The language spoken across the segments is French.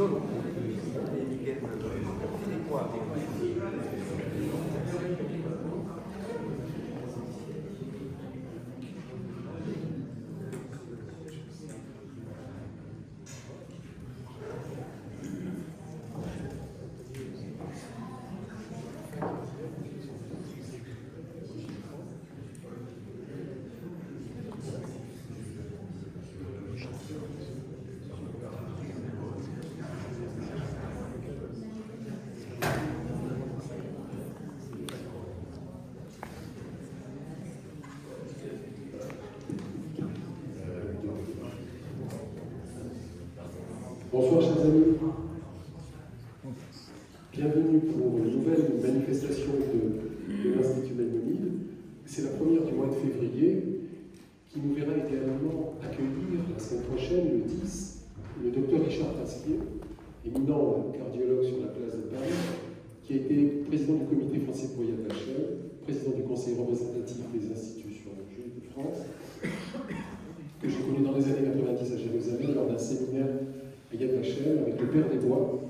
solo le etichette di qua. Bonsoir chers amis, bienvenue pour une nouvelle manifestation de l'Institut Maïmonide. C'est la première du mois de février qui nous verra également accueillir la semaine prochaine, le 10, le docteur Richard Pasquier, éminent cardiologue sur la place de Paris, qui a été président du comité français pour Yad Vashem, président du conseil représentatif des institutions juives de France, que j'ai connu dans les années 90 à Jérusalem lors d'un séminaire à Yad Vashem avec le Père des Bois.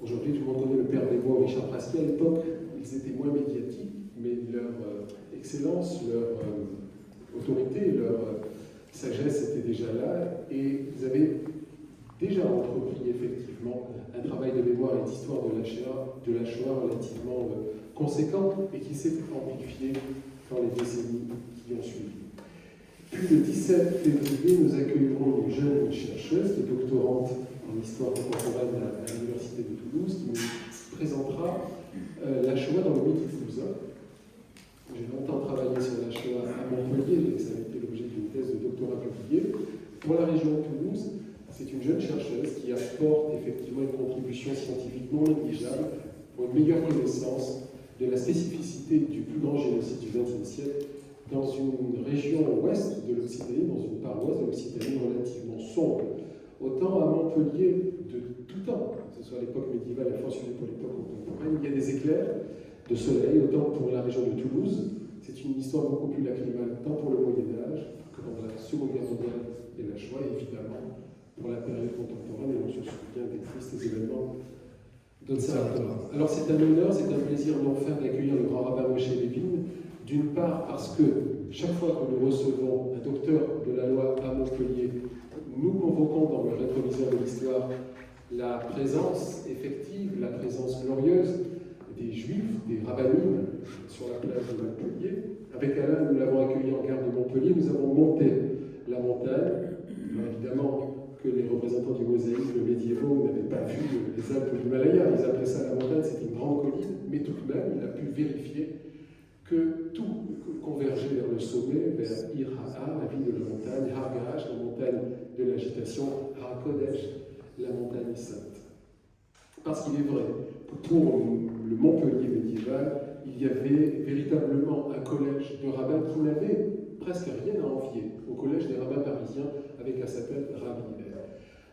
Aujourd'hui, tout le monde connaît le Père des Bois, Richard Pasquier. À l'époque, ils étaient moins médiatiques, mais leur excellence, leur autorité, leur sagesse était déjà là, et ils avaient déjà entrepris effectivement un travail de mémoire et d'histoire de la Shoah relativement conséquent et qui s'est amplifié dans les décennies qui ont suivi. Puis le 17 février, nous accueillerons une jeune chercheuse, qui est doctorante en histoire contemporaine à l'Université de Toulouse, qui nous présentera la Shoah dans le Midi toulousain. J'ai longtemps travaillé sur la Shoah à Montpellier, et ça a été l'objet d'une thèse de doctorat publiée. Pour la région de Toulouse, c'est une jeune chercheuse qui apporte effectivement une contribution scientifique non négligeable pour une meilleure connaissance de la spécificité du plus grand génocide du XXe siècle dans une région ouest de l'Occitanie, dans une paroisse de l'Occitanie relativement sombre. Autant à Montpellier, de tout temps, que ce soit à l'époque médiévale et fortunée pour l'époque contemporaine, il y a des éclairs de soleil, autant pour la région de Toulouse, c'est une histoire beaucoup plus lacrymale, tant pour le Moyen-Âge que dans la Seconde Guerre mondiale et la Shoah, évidemment, pour la période contemporaine, et on se souvient des tristes événements d'Otsaratova. Alors c'est un honneur, c'est un plaisir non fin d'accueillir le grand rabbin Moshe Levin, d'une part parce que chaque fois que nous recevons un docteur de la loi à Montpellier, nous convoquons dans le rétroviseur de l'histoire la présence effective, la présence glorieuse des Juifs, des rabbinimes sur la place de Montpellier. Avec Alain, nous l'avons accueilli en gare de Montpellier, nous avons monté la montagne. Alors évidemment que les représentants du mosaïsme médiévaux n'avaient pas vu les Alpes de l'Himalaya, ils appelaient ça la montagne, c'était une grande colline, mais tout de même, il a pu vérifier que tout convergeait vers le sommet, vers Ir Ha, la ville de la montagne, Har Garash, la montagne de l'agitation, Har Kodesh, la montagne sainte. Parce qu'il est vrai, pour le Montpellier médiéval, il y avait véritablement un collège de rabbins qui n'avait presque rien à envier au collège des rabbins parisiens avec à sa tête Rabbi Hillel.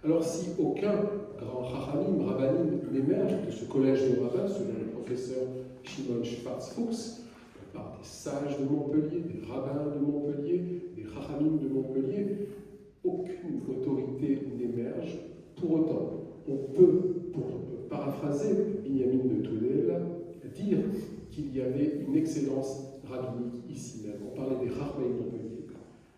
Alors si aucun grand Chachamim, Rabbanim n'émerge de ce collège de rabbins, selon le professeur Shimon Schwarz-Fuchs, par des sages de Montpellier, des rabbins de Montpellier, des Chachamim de Montpellier, aucune autorité n'émerge. Pour autant, on peut, pour paraphraser Binyamin de Toudel, dire qu'il y avait une excellence rabbinique ici même. On parlait des Chachmei Montpellier,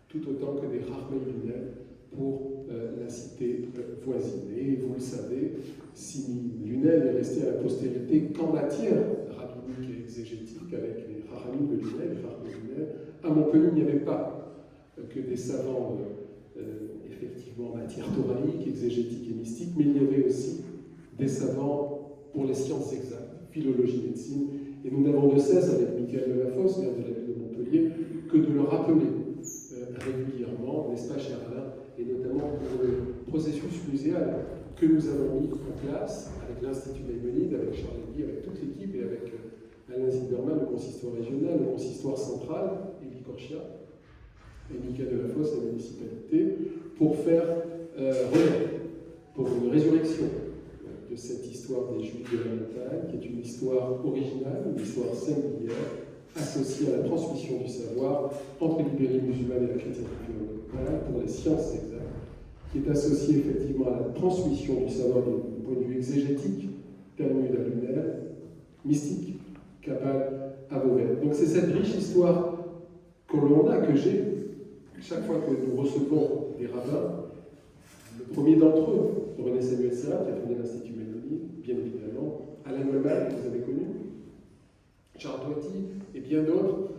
tout autant que des Chachmei Lunel pour la cité voisine. Et vous le savez, si Lunel est resté à la postérité qu'en matière rabbinique et exégétique, avec les Chachamim de Lunel, les Chachmei Lunel, à Montpellier, il n'y avait pas que des savants effectivement en matière thoraïque, exégétique et mystique, mais il y avait aussi des savants pour les sciences exactes, philologie, médecine, et nous n'avons de cesse, avec Michael Delafosse, maire de la ville de Montpellier, que de le rappeler régulièrement, n'est-ce pas, cher Alain, et notamment pour le processus muséal que nous avons mis en place avec l'Institut Maïmonide, avec Charles Lévy, avec toute l'équipe, et avec Alain Zilberman, le consistoire régional, le consistoire central, Élie Korchia, et Michael Delafosse, la municipalité, pour faire relais, pour une résurrection de cette histoire des Juifs de la montagne, qui est une histoire originale, une histoire singulière, associée à la transmission du savoir entre l'Ibérie musulmane et la chrétienté. Voilà pour les sciences exactes, qui est associé effectivement à la transmission du savoir du point de vue exégétique, Talmud à lunaire, mystique, Kabbale à Vauvert. Donc c'est cette riche histoire que j'ai, chaque fois que nous recevons des rabbins. Le premier d'entre eux, René Samuel Serra, qui a fondé l'Institut Maïmonide, bien évidemment, Alain Goldman, que vous avez connu, Charles Doity et bien d'autres,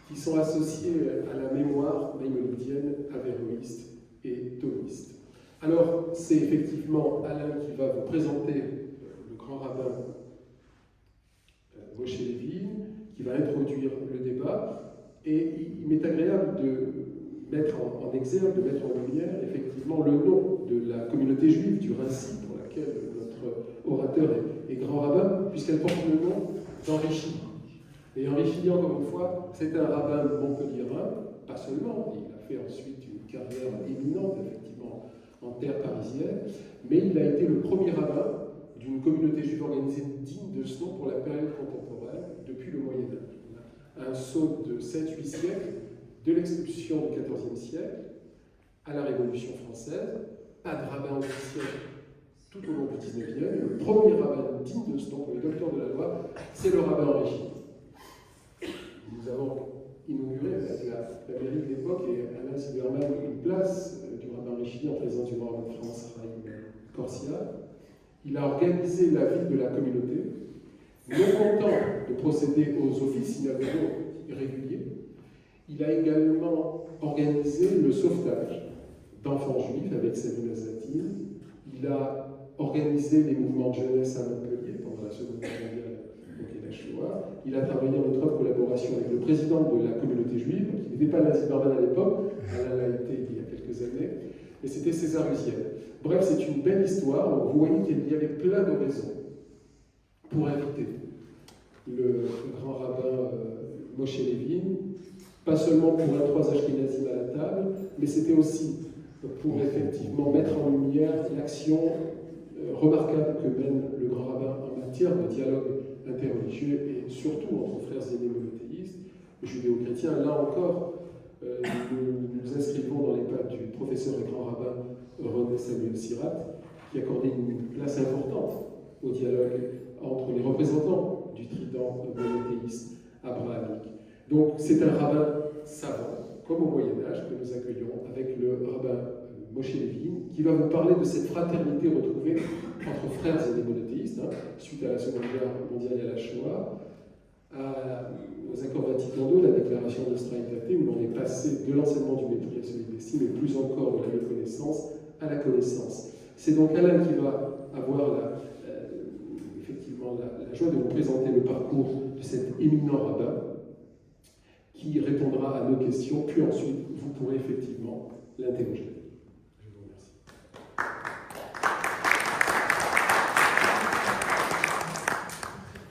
qui sont associés à la mémoire maïmonidienne, avéroïste et thomiste. Alors, c'est effectivement Alain qui va vous présenter le grand rabbin Moshe Levin, qui va introduire le débat, et il m'est agréable de mettre en exergue, de mettre en lumière effectivement le nom de la communauté juive du Rincy, pour laquelle notre orateur est grand rabbin, puisqu'elle porte le nom d'Henri Chilly. Et Henri Chilly, encore une fois, c'est un rabbin montpelliérain, pas seulement, il a fait ensuite une carrière éminente, effectivement, en terre parisienne, mais il a été le premier rabbin d'une communauté juive organisée digne de ce nom pour la période contemporaine, depuis le Moyen-Âge. Un saut de 7-8 siècles, de l'expulsion du XIVe siècle à la Révolution française, pas de rabbin officiel tout au long du XIXe, le premier rabbin digne de ce nom pour les docteurs de la loi, c'est le rabbin Henri Chilly. Nous avons inauguré avec la mairie de l'époque et Alain Silberman une place du rabbin Henri Chilly en présence du rabbin de France, Raïm Corsia. Il a organisé la vie de la communauté, non content de procéder aux offices synagogaux réguliers. Il a également organisé le sauvetage d'enfants juifs avec Sabina Zatine. Il a organisé les mouvements de jeunesse à Montpellier pendant la Seconde Guerre mondiale, donc et la Shoah. Il a travaillé en étroite collaboration avec le président de la communauté juive, qui n'était pas Alain Silberman à l'époque, Alain l'a été il y a quelques années, et c'était César Uziel. Bref, c'est une belle histoire. Donc, vous voyez qu'il y avait plein de raisons pour inviter le grand rabbin Moshe Levin, pas seulement pour introduire Ashkenazim à la table, mais c'était aussi pour effectivement mettre en lumière l'action remarquable que mène le grand rabbin en matière de dialogue interreligieux et surtout entre frères aînés monothéistes, judéo-chrétiens. Là encore, nous nous inscrivons dans les pas du professeur et grand rabbin René Samuel Sirat, qui accordait une place importante au dialogue entre les représentants du trident monothéiste abrahamique. Donc c'est un rabbin savant, comme au Moyen-Âge, que nous accueillons avec le rabbin Moshe Levin, qui va vous parler de cette fraternité retrouvée entre frères et des monothéistes, suite à la Seconde Guerre mondiale et à la Shoah, aux accords Vatican II, la déclaration d'Ostra Aetate, où l'on est passé de l'enseignement du mépris à celui de l'estime, et plus encore de la méconnaissance à la connaissance. C'est donc Alain qui va avoir effectivement la joie de vous présenter le parcours de cet éminent rabbin, qui répondra à nos questions, puis ensuite vous pourrez effectivement l'interroger. Je vous remercie.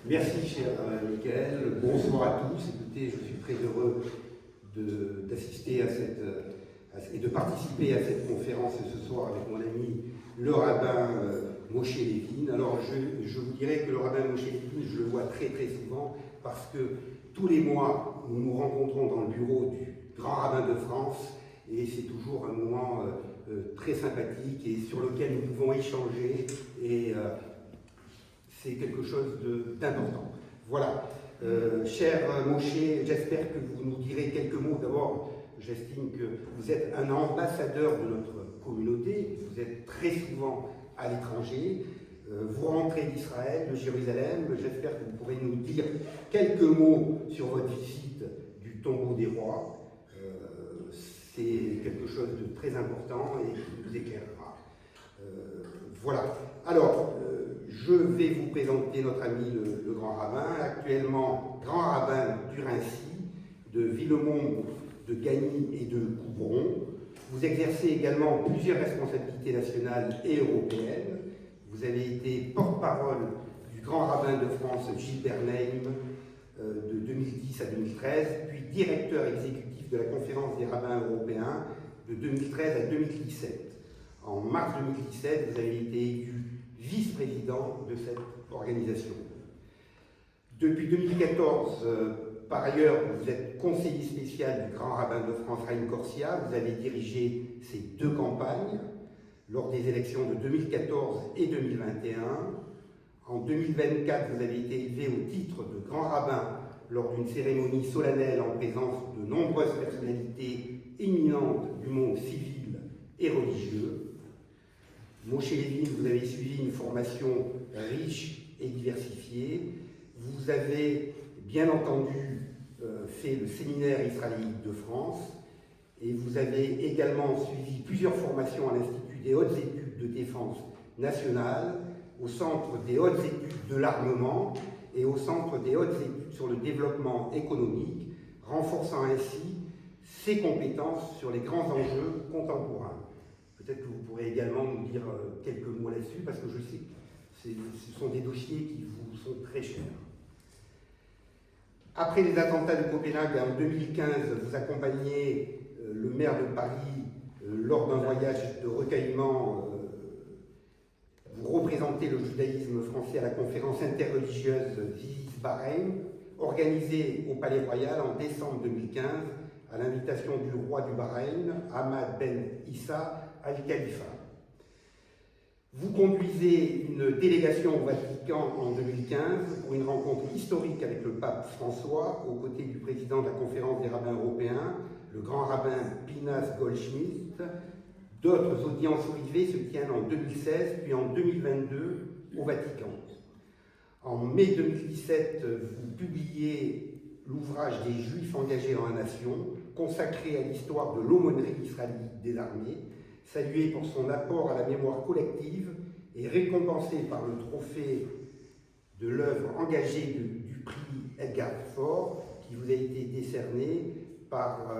Merci, cher Michael. Bonsoir à tous. Écoutez, je suis très heureux d'assister à et de participer à cette conférence ce soir avec mon ami le rabbin Moshe Levin. Alors, je vous dirais que le rabbin Moshe Levin, je le vois très très souvent parce que tous les mois, nous nous rencontrons dans le bureau du grand rabbin de France et c'est toujours un moment très sympathique et sur lequel nous pouvons échanger et c'est quelque chose d'important. Voilà. Cher Moshe, j'espère que vous nous direz quelques mots. D'abord, j'estime que vous êtes un ambassadeur de notre communauté, vous êtes très souvent à l'étranger, vous rentrez d'Israël, de Jérusalem, j'espère que vous pourrez nous dire quelques mots sur votre visite du tombeau des rois. C'est quelque chose de très important et qui nous éclairera. Voilà. Alors, je vais vous présenter notre ami le grand rabbin, actuellement grand rabbin du Rincy, de Villemomble, de Gagny et de Coubron. Vous exercez également plusieurs responsabilités nationales et européennes. Vous avez été porte-parole du grand rabbin de France Gilles Bernheim de 2010 à 2013, puis directeur exécutif de la conférence des rabbins européens de 2013 à 2017. En mars 2017, vous avez été élu vice-président de cette organisation. Depuis 2014, Par ailleurs, vous êtes conseiller spécial du grand rabbin de France, Haïm Corsia. Vous avez dirigé ces 2 campagnes lors des élections de 2014 et 2021. En 2024, vous avez été élevé au titre de grand rabbin lors d'une cérémonie solennelle en présence de nombreuses personnalités éminentes du monde civil et religieux. Moshe Levin, vous avez suivi une formation riche et diversifiée. Vous avez bien entendu fait le séminaire israélite de France et vous avez également suivi plusieurs formations à l'Institut des hautes études de défense nationale, au Centre des hautes études de l'armement et au Centre des hautes études sur le développement économique, renforçant ainsi ses compétences sur les grands enjeux contemporains. Peut-être que vous pourrez également nous dire quelques mots là-dessus, parce que je sais que ce sont des dossiers qui vous sont très chers. Après les attentats de Copenhague en 2015, vous accompagnez le maire de Paris lors d'un voyage de recueillement. Vous représentez le judaïsme français à la conférence interreligieuse Ziz-Bahreïn, organisée au Palais Royal en décembre 2015 à l'invitation du roi du Bahreïn, Hamad Ben Issa Al-Khalifa. Vous conduisez une délégation au Vatican en 2015 pour une rencontre historique avec le pape François, aux côtés du président de la conférence des rabbins européens, le grand rabbin Pinas Goldschmidt. D'autres audiences privées se tiennent en 2016 puis en 2022 au Vatican. En mai 2017, vous publiez l'ouvrage des Juifs engagés dans la nation, consacré à l'histoire de l'aumônerie israélite des armées, salué pour son apport à la mémoire collective et récompensé par le trophée de l'œuvre engagée du prix Edgar Faure, qui vous a été décerné par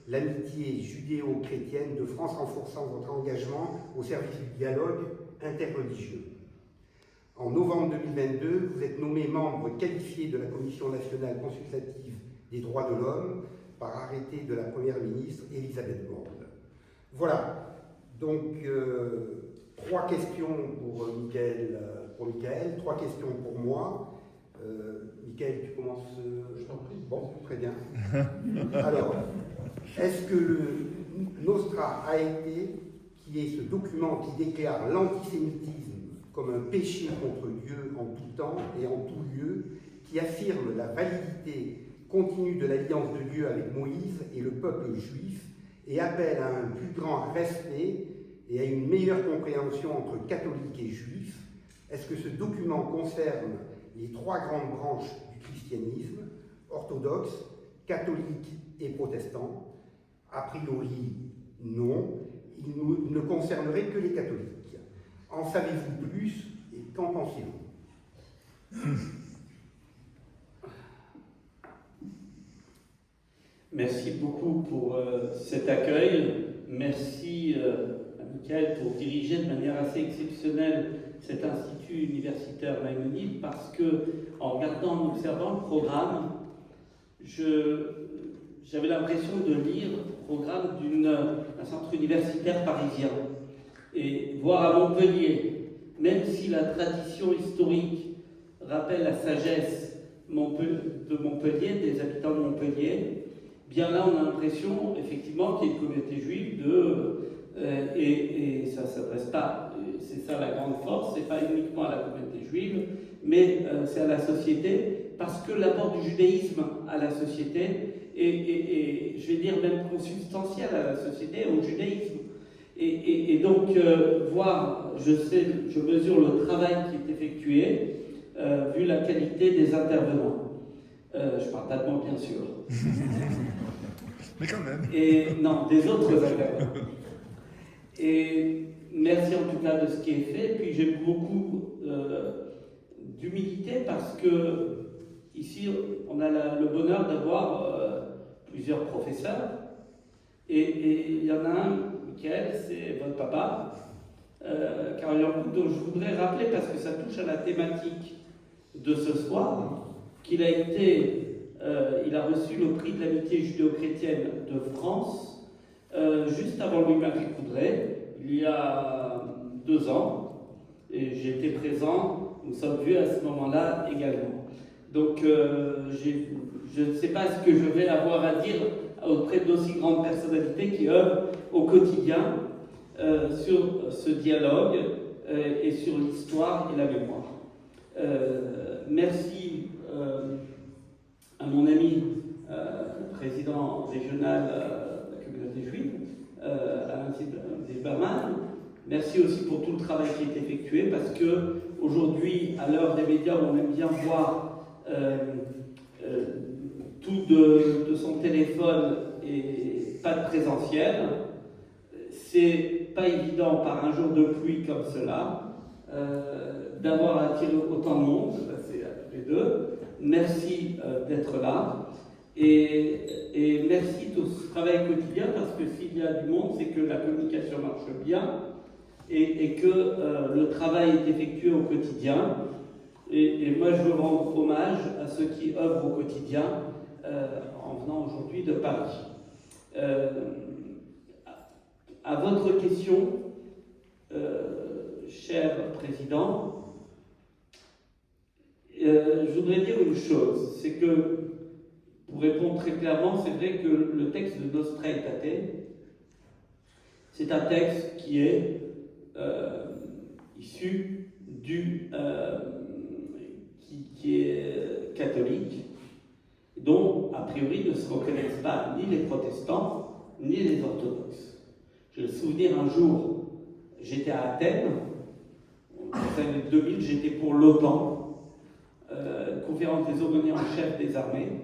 l'amitié judéo-chrétienne de France, renforçant votre engagement au service du dialogue interreligieux. En novembre 2022, vous êtes nommé membre qualifié de la Commission nationale consultative des droits de l'homme par arrêté de la Première ministre Elisabeth Borne. Voilà, donc 3 questions pour Michael, 3 questions pour moi. Michael, tu commences. Je t'en prie. Bon, très bien. Alors, est-ce que le Nostra Aetate, qui est ce document qui déclare l'antisémitisme comme un péché contre Dieu en tout temps et en tout lieu, qui affirme la validité continue de l'alliance de Dieu avec Moïse et le peuple juif, et appelle à un plus grand respect et à une meilleure compréhension entre catholiques et juifs, est-ce que ce document concerne les 3 grandes branches du christianisme, orthodoxe, catholique et protestant? A priori, non. Il ne concernerait que les catholiques. En savez-vous plus et qu'en pensez-vous? Merci beaucoup pour cet accueil. Merci à Michael pour diriger de manière assez exceptionnelle cet institut universitaire Maïmonide, parce que, en regardant, en observant le programme, j'avais l'impression de lire le programme d'un centre universitaire parisien. Et voir à Montpellier, même si la tradition historique rappelle la sagesse de Montpellier, des habitants de Montpellier, bien là on a l'impression effectivement qu'il y a une communauté juive et ça ne s'adresse pas, c'est ça la grande force, c'est pas uniquement à la communauté juive, mais c'est à la société, parce que l'apport du judaïsme à la société est, je vais dire, même consubstantiel à la société, au judaïsme. Et donc, voir, je mesure le travail qui est effectué, vu la qualité des intervenants. Je parle d'allemand, bien sûr. Mais quand même. Et non, des autres intervenants. Et merci en tout cas de ce qui est fait. Puis j'ai beaucoup d'humilité parce que ici, on a le bonheur d'avoir plusieurs professeurs. Et il y en a un, Michael, c'est votre papa, Karel Yankout, dont je voudrais rappeler, parce que ça touche à la thématique de ce soir, qu'il a il a reçu le prix de l'amitié judéo-chrétienne de France, juste avant Louis-Marie Coudray, il y a 2 ans, et j'ai été présent, nous sommes vus à ce moment-là également. Donc, je ne sais pas ce que je vais avoir à dire auprès d'aussi grandes personnalités qui œuvrent au quotidien sur ce dialogue et sur l'histoire et la mémoire. Merci à mon ami, président régional de la communauté juive, Alain Zilberman. Merci aussi pour tout le travail qui est effectué, parce que aujourd'hui, à l'heure des médias, on aime bien voir tout de son téléphone et pas de présentiel. C'est pas évident par un jour de pluie comme cela d'avoir attiré autant de monde. C'est à tous les deux. Merci d'être là. Et merci de ce travail quotidien, parce que s'il y a du monde, c'est que la communication marche bien et que le travail est effectué au quotidien. Et moi, je veux rendre hommage à ceux qui œuvrent au quotidien en venant aujourd'hui de Paris. À votre question, cher président, je voudrais dire une chose, c'est que, pour répondre très clairement, c'est vrai que le texte de Nostra Aetate, c'est un texte qui est issu qui est catholique, dont, a priori, ne se reconnaissent pas ni les protestants, ni les orthodoxes. J'ai le souvenir, un jour, j'étais à Athènes, dans les années 2000, j'étais pour l'OTAN, conférence des aumôniers en chef des armées,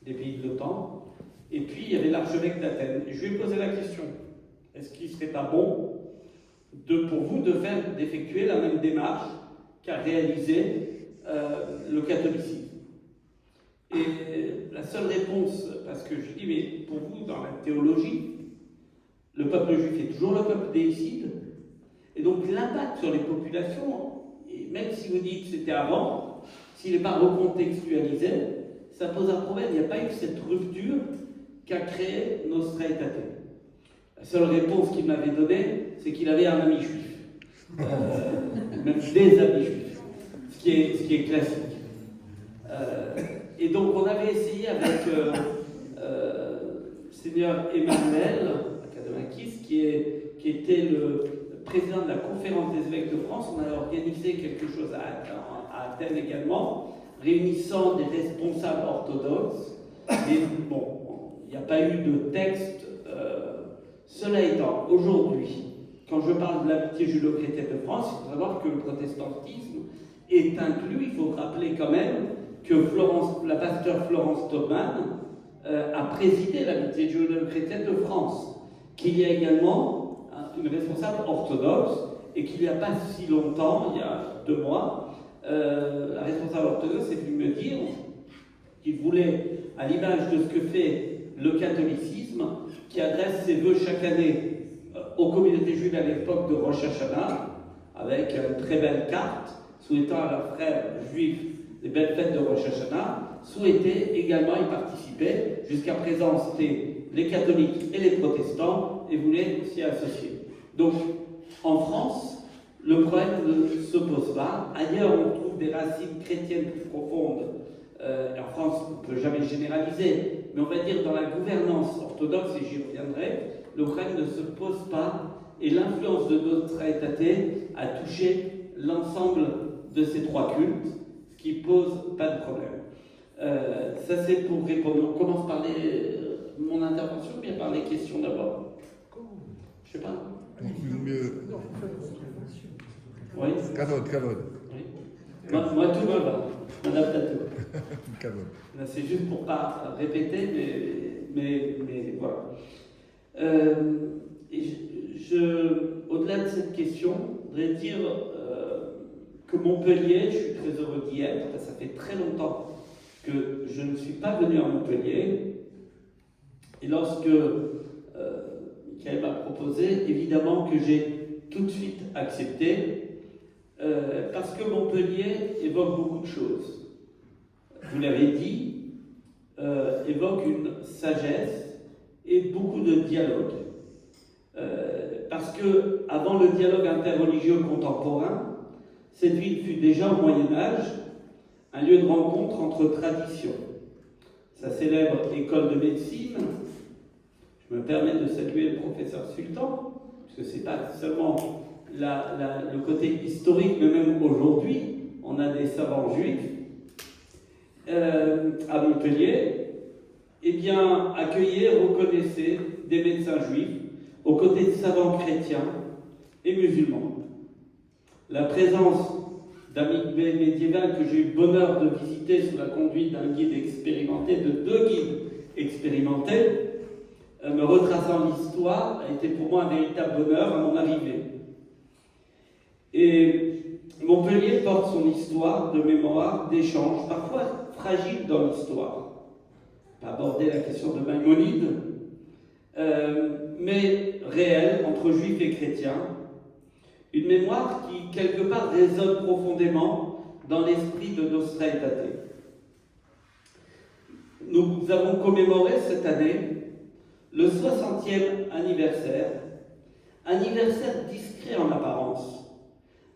des pays de l'OTAN, et puis il y avait l'archevêque d'Athènes. Je lui ai posé la question, est-ce qu'il ne serait pas bon pour vous d'effectuer la même démarche qu'a réalisé le catholicisme? Et la seule réponse, parce que je dis, mais pour vous, dans la théologie, le peuple juif est toujours le peuple déicide, et donc l'impact sur les populations, et même si vous dites que c'était avant, s'il n'est pas recontextualisé, ça pose un problème. Il n'y a pas eu cette rupture qu'a créé Nostra Aetate. La seule réponse qu'il m'avait donnée, c'est qu'il avait un ami juif, même des amis juifs, ce qui est classique. Et donc on avait essayé avec Seigneur Emmanuel Akadomakis, qui était le président de la conférence des évêques de France. On a organisé quelque chose à Athènes également, réunissant des responsables orthodoxes. Et bon, il n'y a pas eu de texte. Cela étant, aujourd'hui, quand je parle de l'amitié judéo-chrétienne de France, il faut savoir que le protestantisme est inclus. Il faut rappeler quand même que la pasteur Florence Thoman a présidé l'amitié judéo-chrétienne de France, qu'il y a également une responsable orthodoxe, et qu'il n'y a pas si longtemps, il y a 2 mois, la responsable orthodoxe est venue me dire qu'il voulait, à l'image de ce que fait le catholicisme, qui adresse ses vœux chaque année aux communautés juives à l'époque de Rosh Hashanah, avec une très belle carte, souhaitant à leurs frères juifs des belles fêtes de Rosh Hashanah, souhaitait également y participer. Jusqu'à présent, c'était les catholiques et les protestants, et voulaient s'y associer. Donc, en France, le problème ne se pose pas. Ailleurs, on trouve des racines chrétiennes plus profondes. En France, on ne peut jamais généraliser, mais on va dire dans la gouvernance orthodoxe, et j'y reviendrai, le problème ne se pose pas, et l'influence de Nostra Aetate a touché l'ensemble de ces 3 cultes, ce qui pose pas de problème. Ça, c'est pour répondre. On commence par mon intervention, ou bien par les questions d'abord? Je sais pas. Mieux. Oui. Kavod. Oui. Moi, tout me va. On adapte à tout. Kavod. C'est juste pour pas répéter, mais voilà. Au-delà de cette question, je voudrais dire que Montpellier, je suis très heureux d'y être. Ça fait très longtemps que je ne suis pas venu à Montpellier. Et lorsque Michael m'a proposé, évidemment que j'ai tout de suite accepté, parce que Montpellier évoque beaucoup de choses. Vous l'avez dit, évoque une sagesse et beaucoup de dialogue. Parce que avant le dialogue interreligieux contemporain, cette ville fut déjà au Moyen-Âge un lieu de rencontre entre traditions. Sa célèbre école de médecine, je me permets de saluer le professeur Sultan, parce que ce n'est pas seulement le côté historique, mais même aujourd'hui, on a des savants juifs à Montpellier, eh bien, accueillait, reconnaissait des médecins juifs aux côtés de savants chrétiens et musulmans. La présence d'un médiéval que j'ai eu le bonheur de visiter sous la conduite d'un guide expérimenté, de 2 guides expérimentés, me retraçant l'histoire, a été pour moi un véritable bonheur à mon arrivée. Et Montpellier porte son histoire de mémoire, d'échanges, parfois fragiles dans l'histoire. Pas aborder la question de Maïmonide, mais réelle entre juifs et chrétiens. Une mémoire qui, quelque part, résonne profondément dans l'esprit de Nostra Aetate. Nous avons commémoré cette année le 60e anniversaire discret en apparence,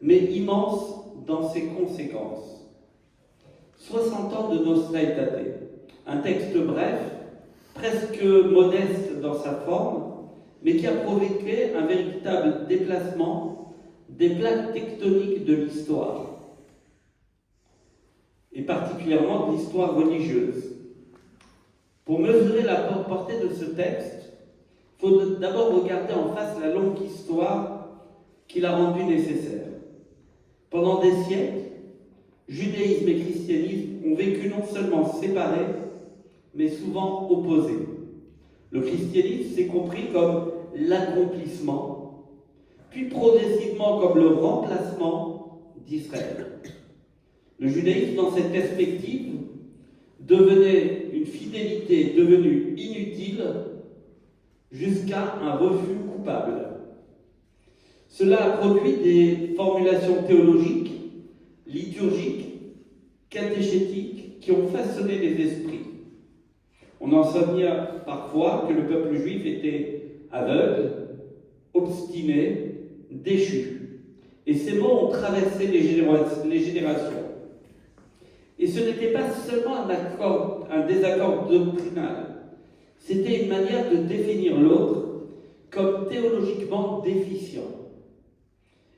mais immense dans ses conséquences. 60 ans de Nostra Aetate, un texte bref, presque modeste dans sa forme, mais qui a provoqué un véritable déplacement des plaques tectoniques de l'histoire, et particulièrement de l'histoire religieuse. Pour mesurer la portée de ce texte, il faut d'abord regarder en face la longue histoire qui l'a rendu nécessaire. Pendant des siècles, judaïsme et christianisme ont vécu non seulement séparés, mais souvent opposés. Le christianisme s'est compris comme l'accomplissement, puis progressivement comme le remplacement d'Israël. Le judaïsme, dans cette perspective, devenait une fidélité devenue inutile jusqu'à un refus coupable. Cela a produit des formulations théologiques, liturgiques, catéchétiques qui ont façonné les esprits. On enseignait parfois que le peuple juif était aveugle, obstiné, déchu. Et ces mots ont traversé les générations. Et ce n'était pas seulement un désaccord doctrinal, c'était une manière de définir l'autre comme théologiquement déficient.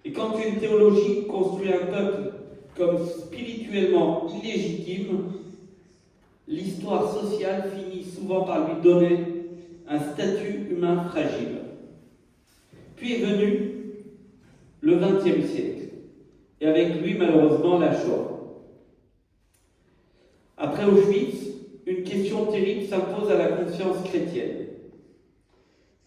Et quand une théologie construit un peuple comme spirituellement illégitime, l'histoire sociale finit souvent par lui donner un statut humain fragile. Puis est venu le XXe siècle, et avec lui malheureusement la Shoah. Après Auschwitz, une question terrible s'impose à la conscience chrétienne.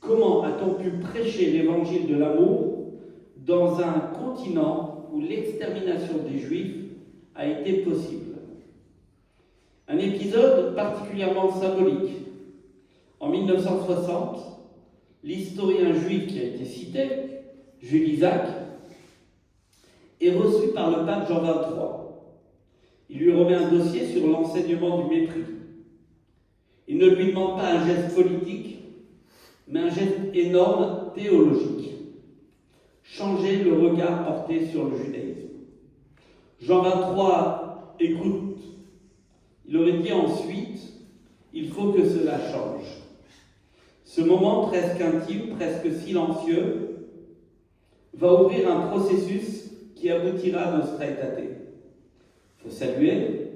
Comment a-t-on pu prêcher l'évangile de l'amour dans un continent où l'extermination des Juifs a été possible? Un épisode particulièrement symbolique. En 1960, l'historien juif qui a été cité, Jules Isaac, est reçu par le pape Jean XXIII. Il lui remet un dossier sur l'enseignement du mépris. Il ne lui demande pas un geste politique, mais un geste énorme théologique. Changer le regard porté sur le judaïsme. Jean XXIII écoute. Il aurait dit ensuite, il faut que cela change. Ce moment presque intime, presque silencieux, va ouvrir un processus qui aboutira à Nostra Aetate. Il faut saluer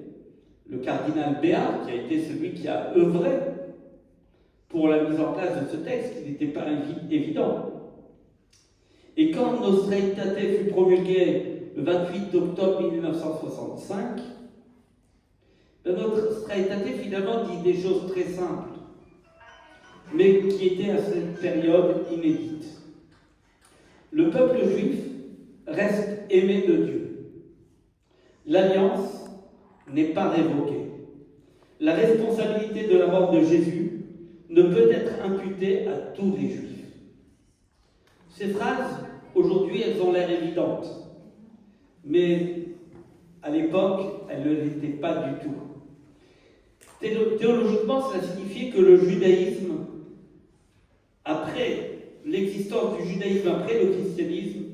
le cardinal Béat, qui a été celui qui a œuvré pour la mise en place de ce texte, qui n'était pas évident. Et quand Nostra Aetate fut promulguée le 28 octobre 1965, Nostra Aetate finalement dit des choses très simples, mais qui étaient à cette période inédites. Le peuple juif reste aimé de Dieu. L'alliance n'est pas révoquée. La responsabilité de la mort de Jésus ne peut être imputée à tous les Juifs. Ces phrases, aujourd'hui, elles ont l'air évidentes, mais à l'époque, elles ne l'étaient pas du tout. Théologiquement, cela signifiait que le judaïsme, après l'existence du judaïsme après le christianisme,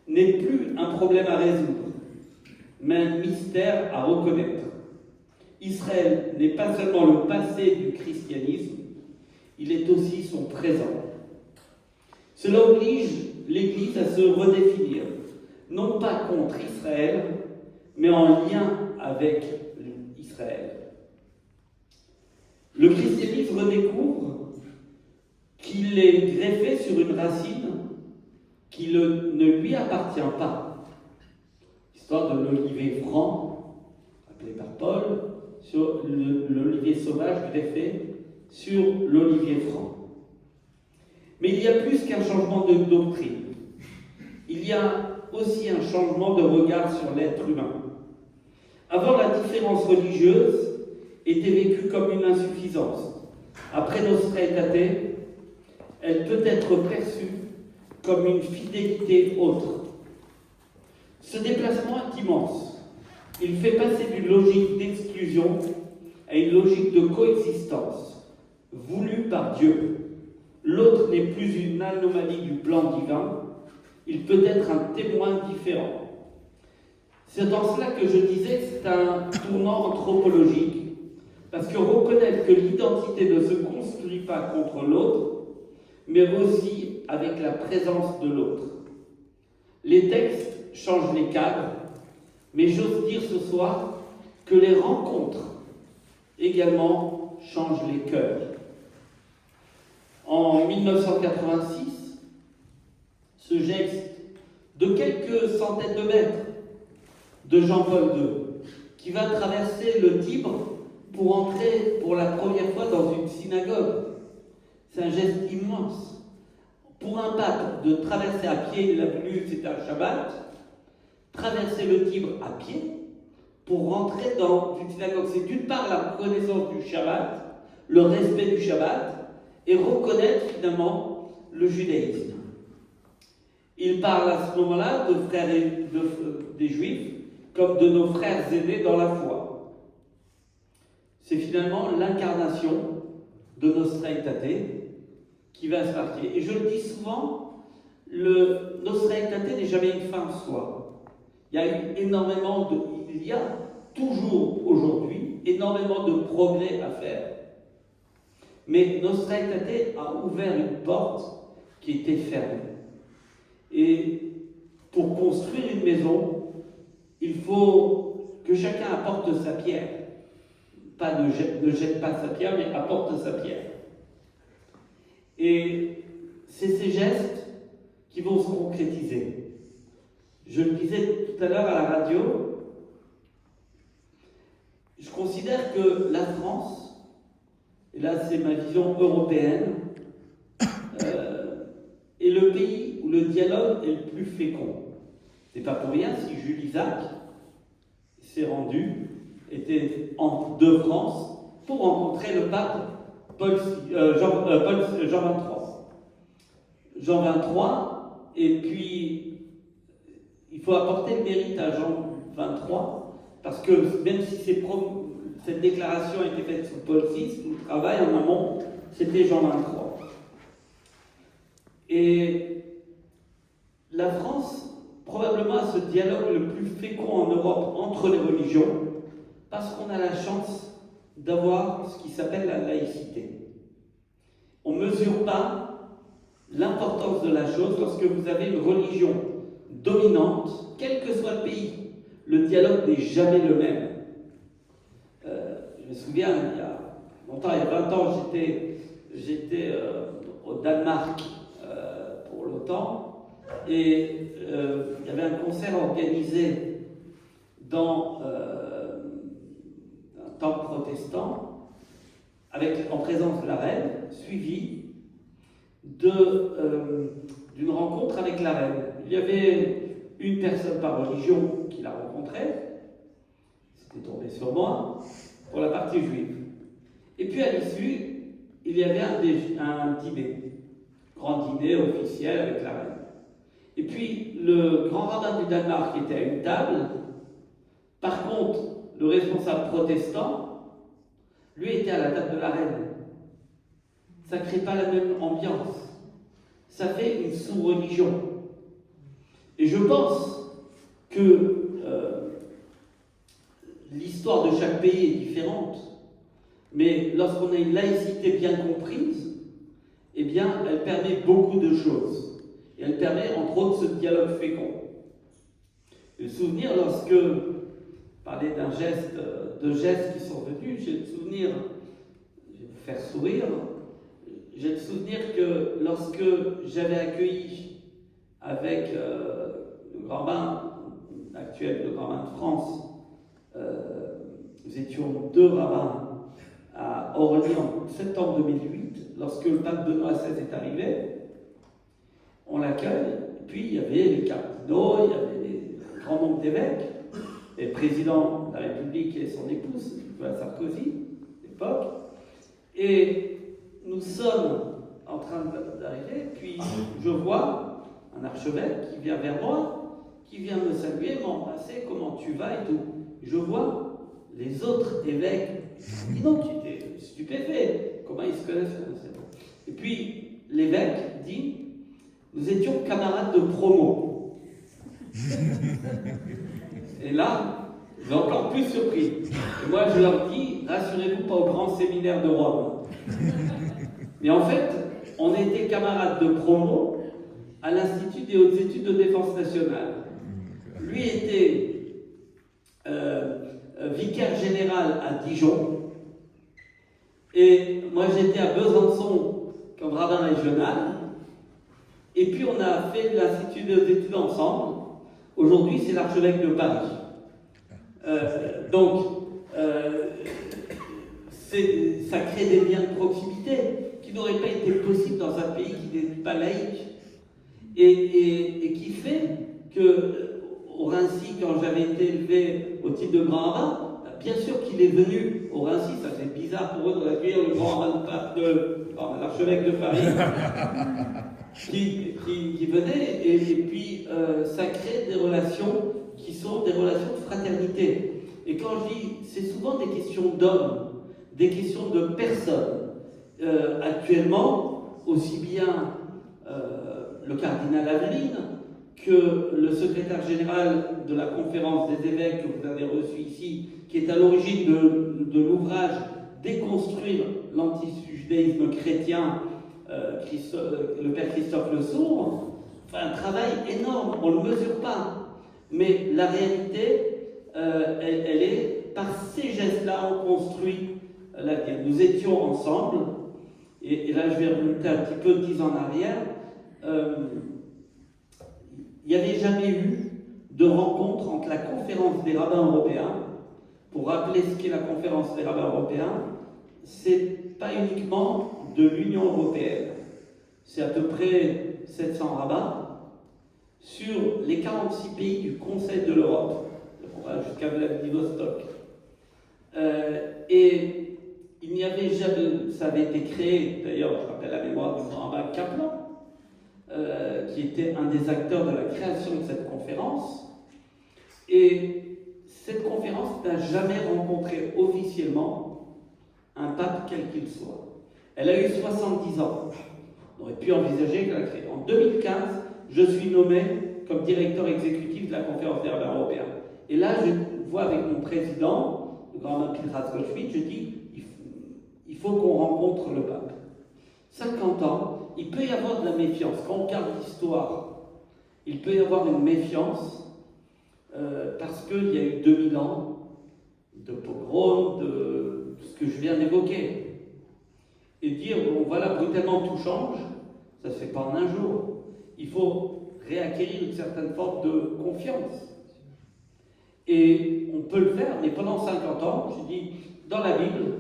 n'est plus un problème à résoudre, mais un mystère à reconnaître. Israël n'est pas seulement le passé du christianisme, il est aussi son présent. Cela oblige l'Église à se redéfinir, non pas contre Israël, mais en lien avec Israël. Le christianisme redécouvre qu'il est greffé sur une racine qui ne lui appartient pas. L'histoire de l'olivier franc, appelé par Paul, sur l'olivier sauvage greffé sur l'olivier franc. Mais il y a plus qu'un changement de doctrine. Il y a aussi un changement de regard sur l'être humain. Avant, la différence religieuse était vécue comme une insuffisance. Après Nostra Aetate, elle peut être perçue comme une fidélité autre. Ce déplacement est immense. Il fait passer d'une logique d'exclusion à une logique de coexistence, voulue par Dieu. L'autre n'est plus une anomalie du plan divin, il peut être un témoin différent. C'est dans cela que je disais que c'est un tournant anthropologique, parce que reconnaître que l'identité ne se construit pas contre l'autre, mais aussi avec la présence de l'autre. Les textes changent les cadres, mais j'ose dire ce soir que les rencontres également changent les cœurs. En 1986, ce geste de quelques centaines de mètres de Jean-Paul II, qui va traverser le Tibre pour entrer pour la première fois dans une synagogue. C'est un geste immense. Pour un pape, de traverser à pied l'avenue, c'était un Shabbat, traverser le Tibre à pied pour rentrer dans une synagogue. C'est d'une part la reconnaissance du Shabbat, le respect du Shabbat, et reconnaître finalement le judaïsme. Il parle à ce moment-là de frères des Juifs comme de nos frères aînés dans la foi. C'est finalement l'incarnation de Nostra Aetate qui va se marquer. Et je le dis souvent, le Nostra Aetate n'est jamais une fin en soi. Il y a toujours aujourd'hui énormément de progrès à faire. Mais Nostra Aetate a ouvert une porte qui était fermée. Et pour construire une maison, il faut que chacun apporte sa pierre. Pas ne jette pas sa pierre, mais apporte sa pierre. Et c'est ces gestes qui vont se concrétiser. Je le disais tout à l'heure à la radio, je considère que la France, et là c'est ma vision européenne, est le pays où le dialogue est le plus fécond. C'est pas pour rien si Jules Isaac s'est rendu, était de France pour rencontrer le pape Jean 23. Jean 23, et puis il faut apporter le mérite à Jean 23, parce que même si cette déclaration a été faite sous Paul VI, le travail en amont, c'était Jean 23. Et la France, probablement, a ce dialogue le plus fécond en Europe entre les religions, parce qu'on a la chance d'avoir ce qui s'appelle la laïcité. On ne mesure pas l'importance de la chose lorsque vous avez une religion dominante, quel que soit le pays. Le dialogue n'est jamais le même. Je me souviens, il y a longtemps, il y a 20 ans, j'étais au Danemark pour l'OTAN, et il y avait un concert organisé dans un temple protestant, en présence de la reine, suivi d'une rencontre avec la reine. Il y avait une personne par religion qui la rencontrait, c'était tombé sur moi, pour la partie juive. Et puis à l'issue, il y avait un dîner, grand dîner officiel avec la reine. Et puis le grand rabbin du Danemark était à une table. Par contre, le responsable protestant, lui, était à la table de la reine. Ça ne crée pas la même ambiance. Ça fait une sous-religion. Et je pense que l'histoire de chaque pays est différente, mais lorsqu'on a une laïcité bien comprise, eh bien, elle permet beaucoup de choses. Et elle permet, entre autres, ce dialogue fécond. Le souvenir, lorsque parler de gestes qui sont venus, j'ai le souvenir, je vais vous faire sourire, j'ai le souvenir que lorsque j'avais accueilli avec le grand bain actuel, le grand bain de France, nous étions 2 rabbins à Orly en septembre 2008, lorsque le pape Benoît XVI est arrivé, on l'accueille, puis il y avait les cardinaux, il y avait des grands nombres d'évêques, et le président de la République et son épouse, Nicolas Sarkozy, à l'époque, et nous sommes en train d'arriver, puis je vois un archevêque qui vient vers moi, qui vient me saluer, m'embrasser, comment tu vas et tout. Je vois les autres évêques, dis donc, tu étais stupéfait, comment ils se connaissent. Et puis l'évêque dit, nous étions camarades de promo. Et là, j'ai encore plus surpris. Et moi, je leur dis, rassurez-vous pas au grand séminaire de Rome. Mais en fait, on était camarades de promo à l'Institut des hautes études de défense nationale. Lui était vicaire général à Dijon. Et moi, j'étais à Besançon comme rabbin régional. Et puis, on a fait l'Institut des hautes études ensemble. Aujourd'hui, c'est l'archevêque de Paris. Ça crée des liens de proximité qui n'auraient pas été possibles dans un pays qui n'est pas laïque. Et qui fait que, au Rincy, quand j'avais été élevé au titre de grand rabbin, bien sûr qu'il est venu au Rincy, ça c'est bizarre pour eux d'accueillir le grand rabbin de l'archevêque de Paris, qui venait, et puis ça crée des relations qui sont des relations de fraternité. Et quand je dis, c'est souvent des questions d'hommes, des questions de personnes. Actuellement, aussi bien le cardinal Aveline que le secrétaire général de la conférence des évêques que vous avez reçu ici, qui est à l'origine de l'ouvrage Déconstruire l'antijudaïsme chrétien, le père Christophe Le Sourd, enfin, un travail énorme, on ne le mesure pas. Mais la réalité, elle est, par ces gestes-là, on construit l'avenir. Nous étions ensemble, et là je vais remonter un petit peu 10 ans en arrière, il n'y avait jamais eu de rencontre entre la conférence des rabbins européens. Pour rappeler ce qu'est la conférence des rabbins européens, c'est pas uniquement de l'Union européenne. C'est à peu près 700 rabbins sur les 46 pays du Conseil de l'Europe. On va jusqu'à Vladivostok. Et il n'y avait jamais, ça avait été créé, d'ailleurs, je rappelle la mémoire du grand rabbin Kaplan, qui était un des acteurs de la création de cette conférence. Et cette conférence n'a jamais rencontré officiellement un pape quel qu'il soit. Elle a eu 70 ans. On aurait pu envisager qu'elle la crée. En 2015, je suis nommé comme directeur exécutif de la conférence des rabbins européens. Et là, je vois avec mon président, le grand rabbin Pinchas Goldschmidt, je dis, il faut qu'on rencontre le pape. 50 ans, il peut y avoir de la méfiance. Quand on regarde l'histoire, il peut y avoir une méfiance parce qu'il y a eu 2000 ans de pogrom, de ce que je viens d'évoquer. Et dire, bon voilà, brutalement tout change, ça ne se fait pas en un jour. Il faut réacquérir une certaine forme de confiance. Et on peut le faire, mais pendant 50 ans, je dis, dans la Bible,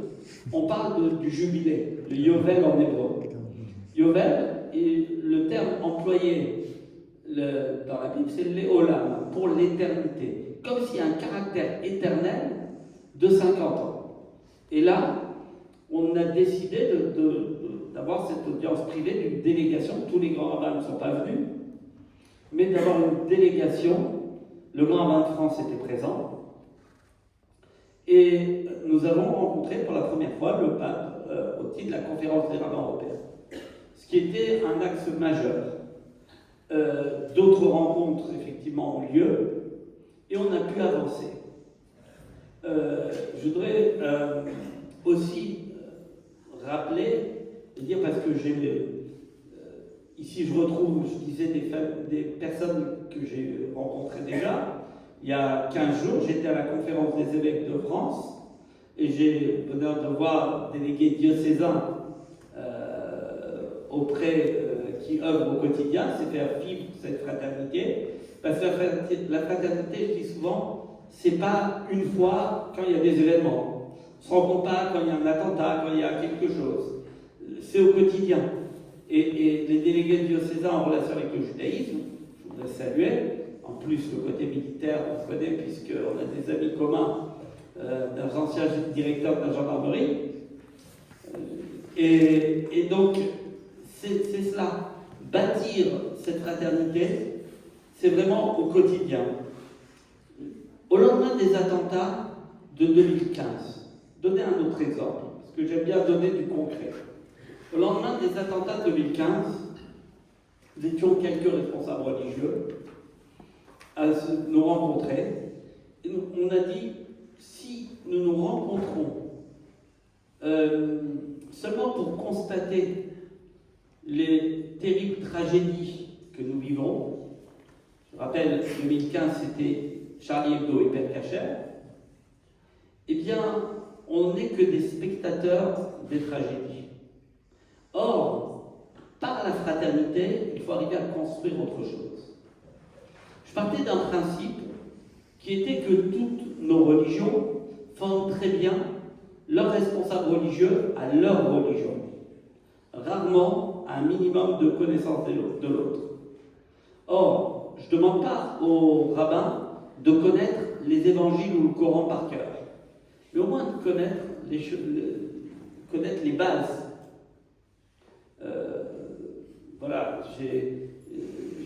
on parle du jubilé, le Yovel en hébreu. Yovel, et le terme employé dans la Bible, c'est l'éolam, pour l'éternité. Comme s'il y a un caractère éternel de 50 ans. Et là, on a décidé d'avoir cette audience privée d'une délégation. Tous les grands rabbins ne sont pas venus, mais d'avoir une délégation. Le grand rabbin de France était présent. Et nous avons rencontré pour la première fois le pape au titre de la conférence des rabbins européens. Ce qui était un axe majeur. D'autres rencontres, effectivement, ont lieu, et on a pu avancer. Je voudrais aussi rappeler, et dire, parce que ici je retrouve, je disais, des personnes que j'ai rencontrées déjà. Il y a 15 jours, j'étais à la conférence des évêques de France et j'ai le bonheur de voir délégués diocésains qui œuvrent au quotidien, c'est faire vivre cette fraternité. Parce que la fraternité, je dis souvent, c'est pas une fois quand il y a des événements. On ne se rend compte pas quand il y a un attentat, quand il y a quelque chose. C'est au quotidien. Et les délégués diocésains en relation avec le judaïsme, je voudrais saluer. En plus, le côté militaire, on se connaît puisqu'on a des amis communs d'un ancien directeur de la gendarmerie. Et donc, c'est cela. Bâtir cette fraternité, c'est vraiment au quotidien. Au lendemain des attentats de 2015, donnez un autre exemple, parce que j'aime bien donner du concret. Au lendemain des attentats de 2015, nous étions quelques responsables religieux à nous rencontrer, et on a dit, si nous nous rencontrons seulement pour constater les terribles tragédies que nous vivons, je rappelle, 2015 c'était Charlie Hebdo et Père Cachère, eh bien, on n'est que des spectateurs des tragédies. Or, par la fraternité, il faut arriver à construire autre chose. Je partais d'un principe qui était que toutes nos religions forment très bien leurs responsables religieux à leur religion, rarement à un minimum de connaissance de l'autre. Or, je ne demande pas aux rabbins de connaître les évangiles ou le Coran par cœur, mais au moins de connaître les bases. Voilà, je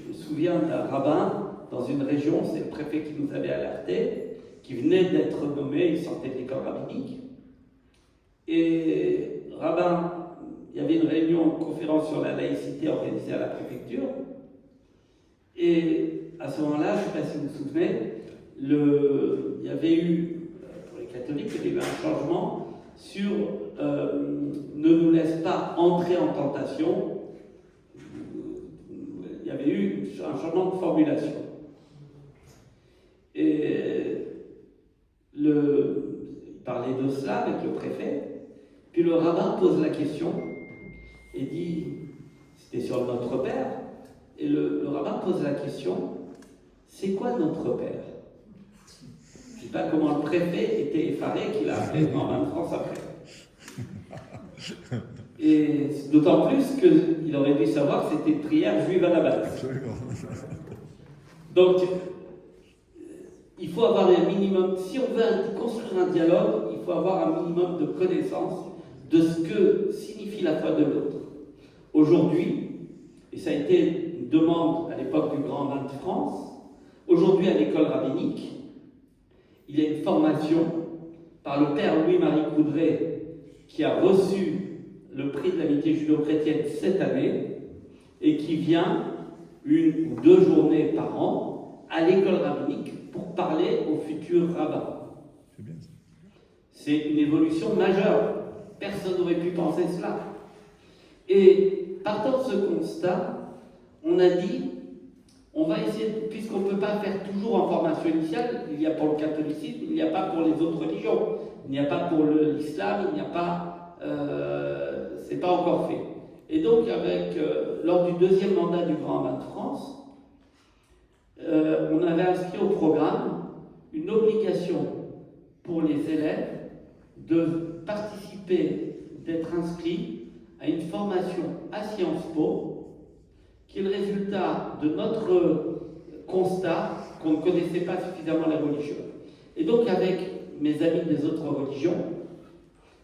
me souviens d'un rabbin dans une région, c'est le préfet qui nous avait alertés, qui venait d'être nommé, il sortait de l'école rabbinique. Et rabbin, il y avait une réunion, une conférence sur la laïcité organisée à la préfecture. Et à ce moment-là, je ne sais pas si vous vous souvenez, il y avait eu, pour les catholiques, il y avait eu un changement sur ne nous laisse pas entrer en tentation. Il y avait eu un changement de formulation. Et il parlait de cela avec le préfet, puis le rabbin pose la question et dit, c'était sur Notre Père, et le rabbin pose la question, c'est quoi Notre Père? Je ne sais pas comment le préfet était effaré qu'il a appelé en France après. Et d'autant plus qu'il aurait dû savoir que c'était une prière juive à la base. Donc, il faut avoir un minimum, si on veut construire un dialogue, il faut avoir un minimum de connaissance de ce que signifie la foi de l'autre. Aujourd'hui, et ça a été une demande à l'époque du Grand Bain de France, aujourd'hui à l'école rabbinique, il y a une formation par le père Louis-Marie Coudray qui a reçu le prix de l'amitié judéo-chrétienne cette année et qui vient 1 ou 2 journées par an à l'école rabbinique pour parler aux futurs rabbins. C'est bien ça. C'est une évolution majeure. Personne n'aurait pu penser cela. Et partant de ce constat, on a dit, on va essayer, puisqu'on ne peut pas faire toujours en formation initiale, il y a pour le catholicisme, il n'y a pas pour les autres religions, il n'y a pas pour l'islam, il n'y a pas... c'est pas encore fait. Et donc, lors du 2e mandat du Grand Bain de France, on avait inscrit au programme une obligation pour les élèves de participer, d'être inscrits à une formation à Sciences Po, qui est le résultat de notre constat qu'on ne connaissait pas suffisamment la religion. Et donc, avec mes amis des autres religions,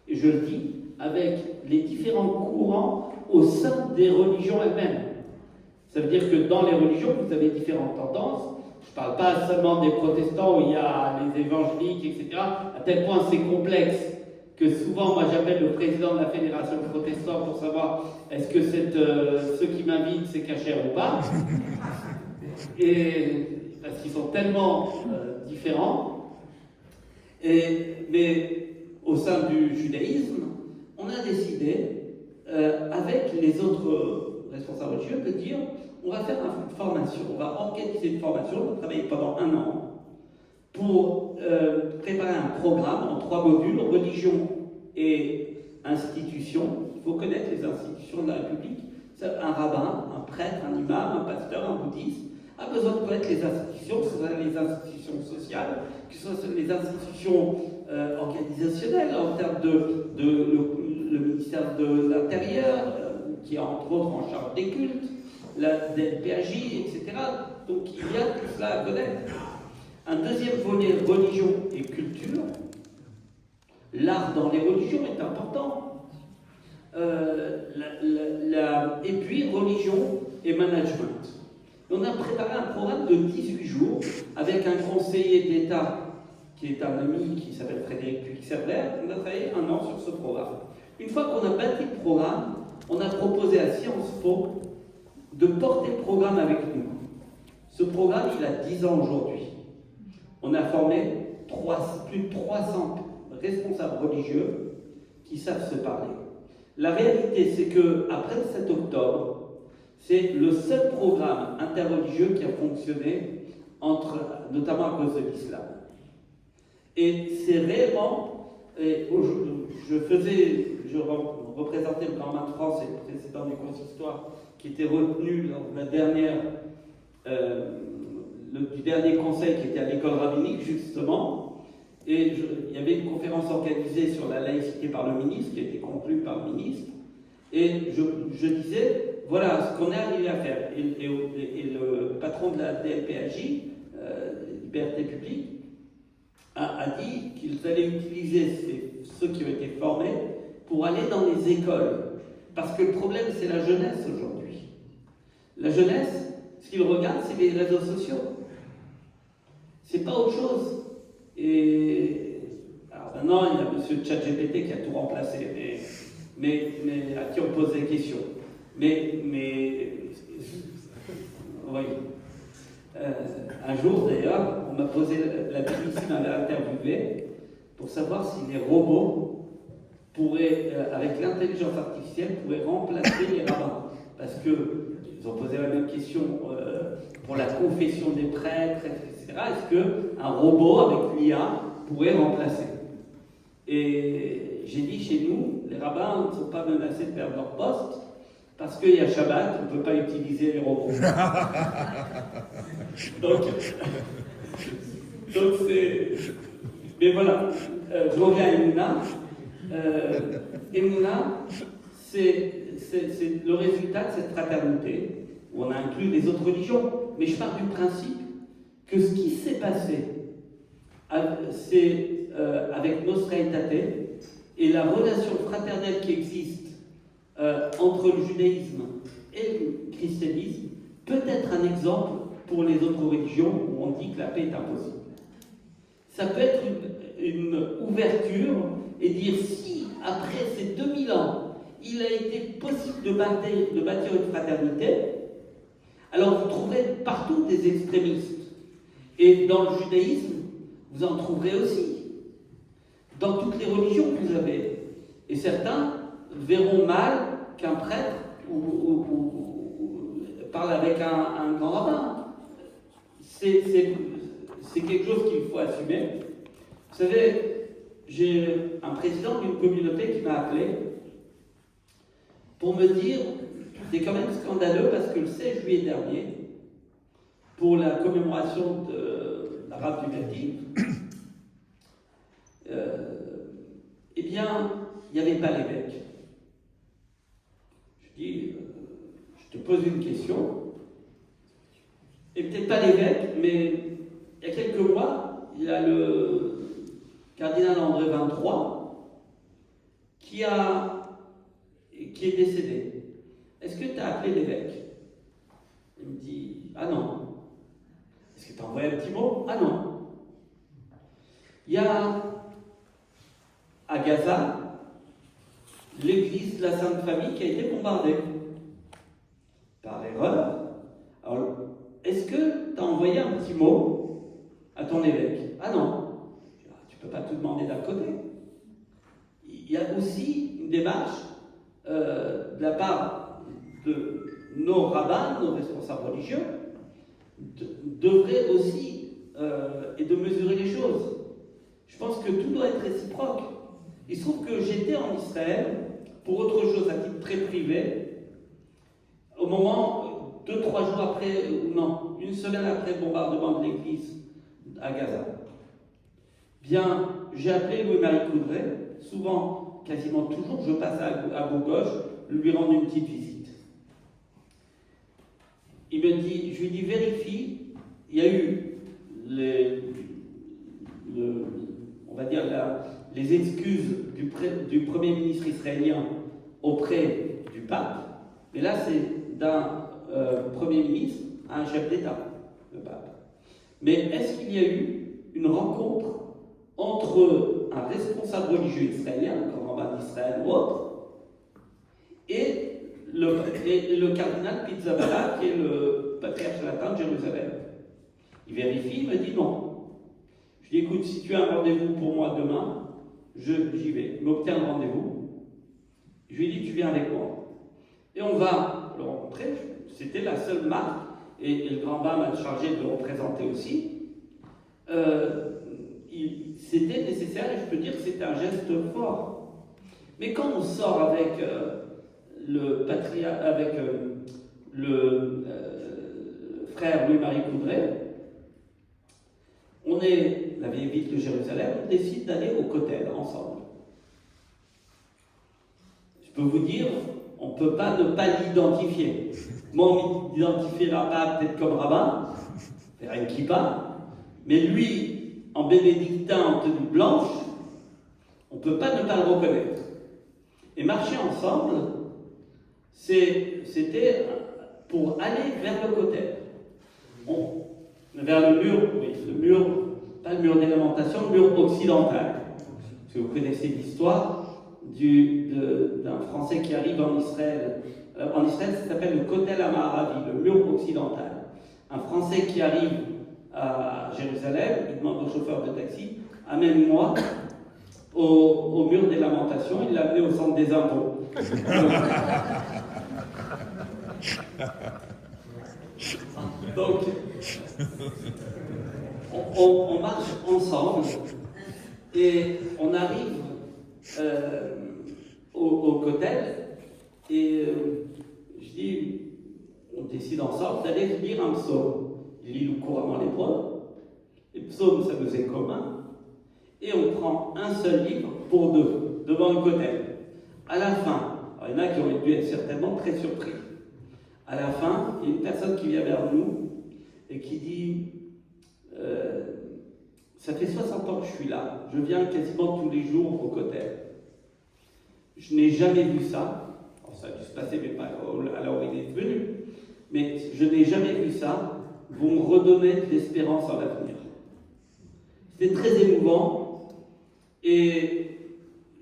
et je le dis, avec les différents courants au sein des religions elles-mêmes. Ça veut dire que dans les religions, vous avez différentes tendances. Je ne parle pas seulement des protestants où il y a les évangéliques, etc. À tel point c'est complexe que souvent, moi j'appelle le président de la fédération protestante pour savoir est-ce que ceux qui m'invitent c'est cachère ou pas. Et parce qu'ils sont tellement différents. Mais au sein du judaïsme, on a décidé, avec les autres responsables religieux, de dire on va faire une formation, on va organiser une formation, on va travailler pendant 1 an pour préparer un programme en 3 modules, religion et institution. Il faut connaître les institutions de la République. Un rabbin, un prêtre, un imam, un pasteur, un bouddhiste a besoin de connaître les institutions, que ce soit les institutions sociales, que ce soit les institutions organisationnelles, en termes le ministère de l'Intérieur, qui est entre autres en charge des cultes, la DPAJ, etc. Donc il y a tout cela à connaître. Un deuxième volet, religion et culture. L'art dans les religions est important. Et puis religion et management. On a préparé un programme de 18 jours avec un conseiller d'État qui est un ami qui s'appelle Frédéric Puig-Servert. On a travaillé 1 an sur ce programme. Une fois qu'on a bâti le programme, on a proposé à Sciences Po de porter le programme avec nous. Ce programme, il a 10 ans aujourd'hui. On a formé plus de 300 responsables religieux qui savent se parler. La réalité, c'est qu'après le 7 octobre, c'est le seul programme interreligieux qui a fonctionné, notamment à cause de l'islam. Et c'est réellement, je représentais le Grand Main de France et le président du consistoire qui était retenu lors de la dernière, du dernier conseil qui était à l'école rabbinique, justement. Et il y avait une conférence organisée sur la laïcité par le ministre, qui a été conclue par le ministre. Et je disais, voilà ce qu'on est arrivé à faire. Et le patron de la DLPAJ, Liberté publique, a dit qu'ils allaient utiliser ceux qui ont été formés pour aller dans les écoles. Parce que le problème, c'est la jeunesse aujourd'hui. La jeunesse, ce qu'ils regardent, c'est les réseaux sociaux. C'est pas autre chose. Et alors maintenant, il y a M. ChatGPT qui a tout remplacé, mais à qui on pose des questions. Mais oui. Un jour, d'ailleurs, on m'a posé la BBC m'avait interviewé pour savoir si les robots pourraient, avec l'intelligence artificielle, pourraient remplacer les rabbins. Parce qu'ils ont posé la même question pour la confession des prêtres, etc. Est-ce qu'un robot avec l'IA pourrait remplacer? Et j'ai dit, chez nous, les rabbins ne sont pas menacés de perdre leur poste, parce qu'il y a Shabbat, on ne peut pas utiliser les robots. donc c'est... Mais voilà, je reviens à Emouna. Emouna, c'est le résultat de cette fraternité, où on a inclus les autres religions. Mais je pars du principe que ce qui s'est passé, c'est avec Nostra Aetate et la relation fraternelle qui existe entre le judaïsme et le christianisme, peut être un exemple pour les autres religions où on dit que la paix est impossible. Ça peut être une ouverture et dire si, après ces 2000 ans, il a été possible de bâtir une fraternité, alors vous trouverez partout des extrémistes. Et dans le judaïsme, vous en trouverez aussi. Dans toutes les religions que vous avez. Et certains verront mal qu'un prêtre parle avec un grand rabbin. C'est quelque chose qu'il faut assumer. Vous savez, j'ai un président d'une communauté qui m'a appelé pour me dire, c'est quand même scandaleux parce que le 16 juillet dernier, pour la commémoration de la rave du Verdi, eh bien, il n'y avait pas l'évêque. Je dis, je te pose une question, et peut-être pas l'évêque, mais il y a quelques mois, il y a le cardinal André 23 qui est décédé. Est-ce que tu as appelé l'évêque? Il me dit, ah non. Est-ce que tu as envoyé un petit mot? Ah non. Il y a à Gaza l'église de la Sainte Famille qui a été bombardée par erreur. Alors, est-ce que tu as envoyé un petit mot à ton évêque? Ah non. Tu ne peux pas tout demander d'un côté. Il y a aussi une démarche de la part de nos rabbins, nos responsables religieux, d'œuvrer aussi et de mesurer les choses. Je pense que tout doit être réciproque. Il se trouve que j'étais en Israël pour autre chose, à titre très privé, au moment, 2-3 jours après, non, une semaine après le bombardement de l'église à Gaza. Bien, j'ai appelé Louis-Marie Coudray, souvent, quasiment toujours, je passe à Bourgogne, lui rendre une petite visite. Il me dit, je lui dis, vérifie, il y a eu on va dire les excuses du Premier ministre israélien auprès du pape, mais là c'est d'un Premier ministre à un chef d'État, le pape. Mais est-ce qu'il y a eu une rencontre entre un responsable religieux israélien, le grand rabbin d'Israël ou autre, et le cardinal Pizzaballa, qui est le patriarche latin de Jérusalem? Il vérifie, il me dit non. Je lui dis, écoute, si tu as un rendez-vous pour moi demain, j'y vais. Il m'obtient un rendez-vous. Je lui dis, tu viens avec moi. Et on va le rencontrer. C'était la seule marque, et le grand rabbin m'a chargé de le représenter aussi. C'était nécessaire, et je peux dire que c'était un geste fort. Mais quand on sort avec le frère Louis-Marie Coudray, on est la vieille ville de Jérusalem, on décide d'aller au Kotel ensemble. Je peux vous dire, on ne peut pas ne pas l'identifier. Moi, on m'identifiera pas peut-être comme rabbin, faire une kippa, mais lui, en bénédictin, en tenue blanche, on ne peut pas ne pas le reconnaître. Et marcher ensemble, c'était pour aller vers le Kotel. Vers le mur, oui, le mur, pas le mur des lamentations, le mur occidental. Parce que vous connaissez l'histoire d'un Français qui arrive en Israël. En Israël, ça s'appelle le Kotel HaMaaravi, le mur occidental. Un Français qui arrive à Jérusalem, il demande au chauffeur de taxi, amène-moi au mur des lamentations, il l'a amené au centre des impôts. Donc, on marche ensemble et on arrive au Kotel et je dis, on décide ensemble d'aller lire un psaume. Il lit couramment l'hébreu. Les psaumes, ça nous est commun. Et on prend un seul livre pour deux, devant le Kotel. À la fin, alors, il y en a qui ont dû être certainement très surpris. À la fin, il y a une personne qui vient vers nous et qui dit ça fait 60 ans que je suis là, je viens quasiment tous les jours au Kotel. Je n'ai jamais vu ça. Alors, ça a dû se passer, mais pas à l'heure où il est venu. Mais je n'ai jamais vu ça. Vous me redonnez de l'espérance en l'avenir. C'était très émouvant et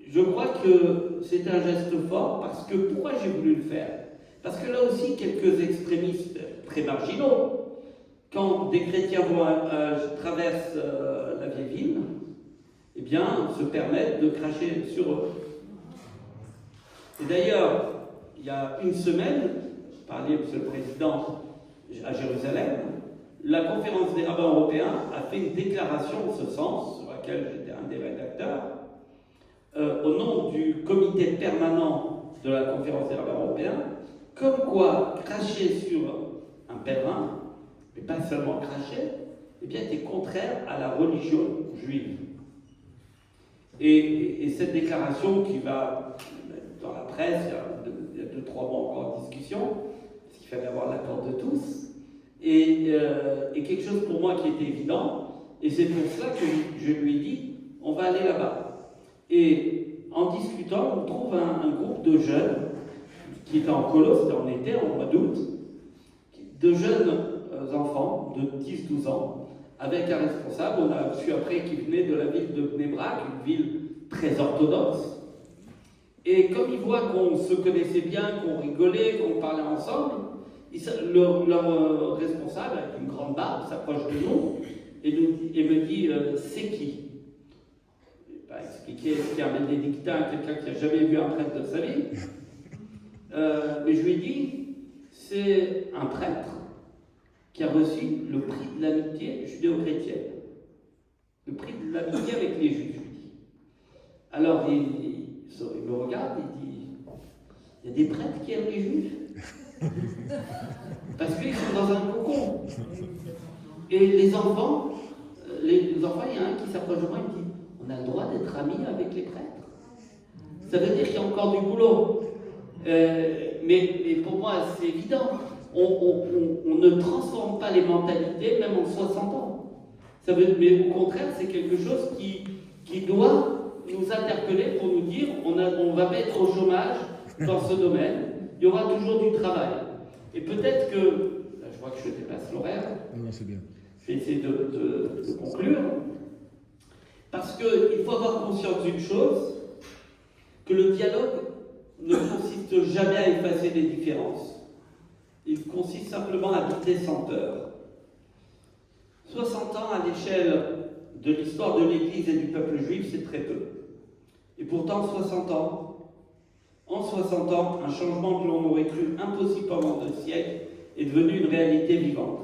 je crois que c'était un geste fort parce que pourquoi j'ai voulu le faire? Parce que là aussi, quelques extrémistes très marginaux, quand des chrétiens traversent la vieille ville, eh bien, se permettent de cracher sur eux. Et d'ailleurs, il y a une semaine, je parlais, Monsieur le Président, à Jérusalem, la conférence des rabbins européens a fait une déclaration en ce sens, sur laquelle j'étais un des rédacteurs, au nom du comité permanent de la conférence des rabbins européens, comme quoi cracher sur un pèlerin, mais pas seulement cracher, eh bien, était contraire à la religion juive. Et cette déclaration qui va dans la presse, il y a 2-3 mois encore en discussion, parce qu'il fallait avoir l'accord de tous, et quelque chose pour moi qui était évident, et c'est pour cela que je lui ai dit, on va aller là-bas. Et en discutant, on trouve un groupe de jeunes qui était en colo, c'était en été, en mois d'août, de jeunes enfants de 10-12 ans, avec un responsable. On a su après qu'il venait de la ville de Bnei Brak, une ville très orthodoxe. Et comme ils voient qu'on se connaissait bien, qu'on rigolait, qu'on parlait ensemble, leur responsable, avec une grande barbe, s'approche de nous et me dit c'est qui? vais pas expliquer ce qu'est un bénédictin à quelqu'un qui n'a jamais vu un prêtre de sa vie. Mais je lui ai dit, c'est un prêtre qui a reçu le prix de l'amitié judéo-chrétienne. Le prix de l'amitié avec les Juifs, je lui dis. Alors il me regarde, il dit, il y a des prêtres qui aiment les Juifs. Parce qu'ils sont dans un cocon. Et les enfants, il y en a un qui s'approche de moi et me dit, on a le droit d'être amis avec les prêtres. Ça veut dire qu'il y a encore du boulot. Mais pour moi, c'est évident. On ne transforme pas les mentalités, même en 60 ans. Mais au contraire, c'est quelque chose qui doit nous interpeller pour nous dire on ne va pas être au chômage dans ce domaine. Il y aura toujours du travail. Et peut-être que, là, je vois que je dépasse l'horaire. Non, c'est bien. Je vais essayer de conclure. Parce qu'il faut avoir conscience d'une chose, que le dialogue ne consiste jamais à effacer les différences. Il consiste simplement à habiter sans peur. 60 ans à l'échelle de l'histoire de l'Église et du peuple juif, c'est très peu. Et pourtant, en 60 ans, un changement que l'on aurait cru impossible pendant 2 siècles est devenu une réalité vivante.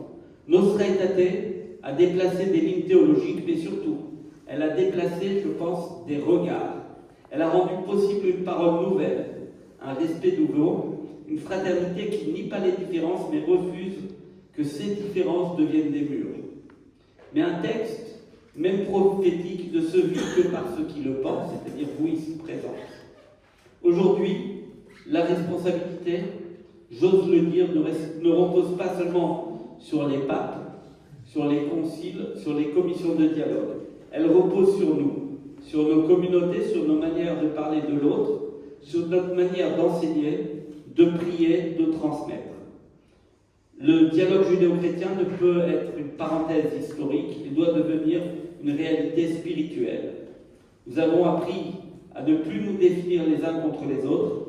Nostra Aetate a déplacé des lignes théologiques, mais surtout, elle a déplacé, je pense, des regards. Elle a rendu possible une parole nouvelle, un respect nouveau, une fraternité qui nie pas les différences, mais refuse que ces différences deviennent des murs. Mais un texte, même prophétique, ne se vit que par ceux qui le pensent, c'est-à-dire vous ici présents. Aujourd'hui, la responsabilité, j'ose le dire, ne repose pas seulement sur les papes, sur les conciles, sur les commissions de dialogue. Elle repose sur nous, sur nos communautés, sur nos manières de parler de l'autre, sur notre manière d'enseigner, de prier, de transmettre. Le dialogue judéo-chrétien ne peut être une parenthèse historique, il doit devenir une réalité spirituelle. Nous avons appris à ne plus nous définir les uns contre les autres.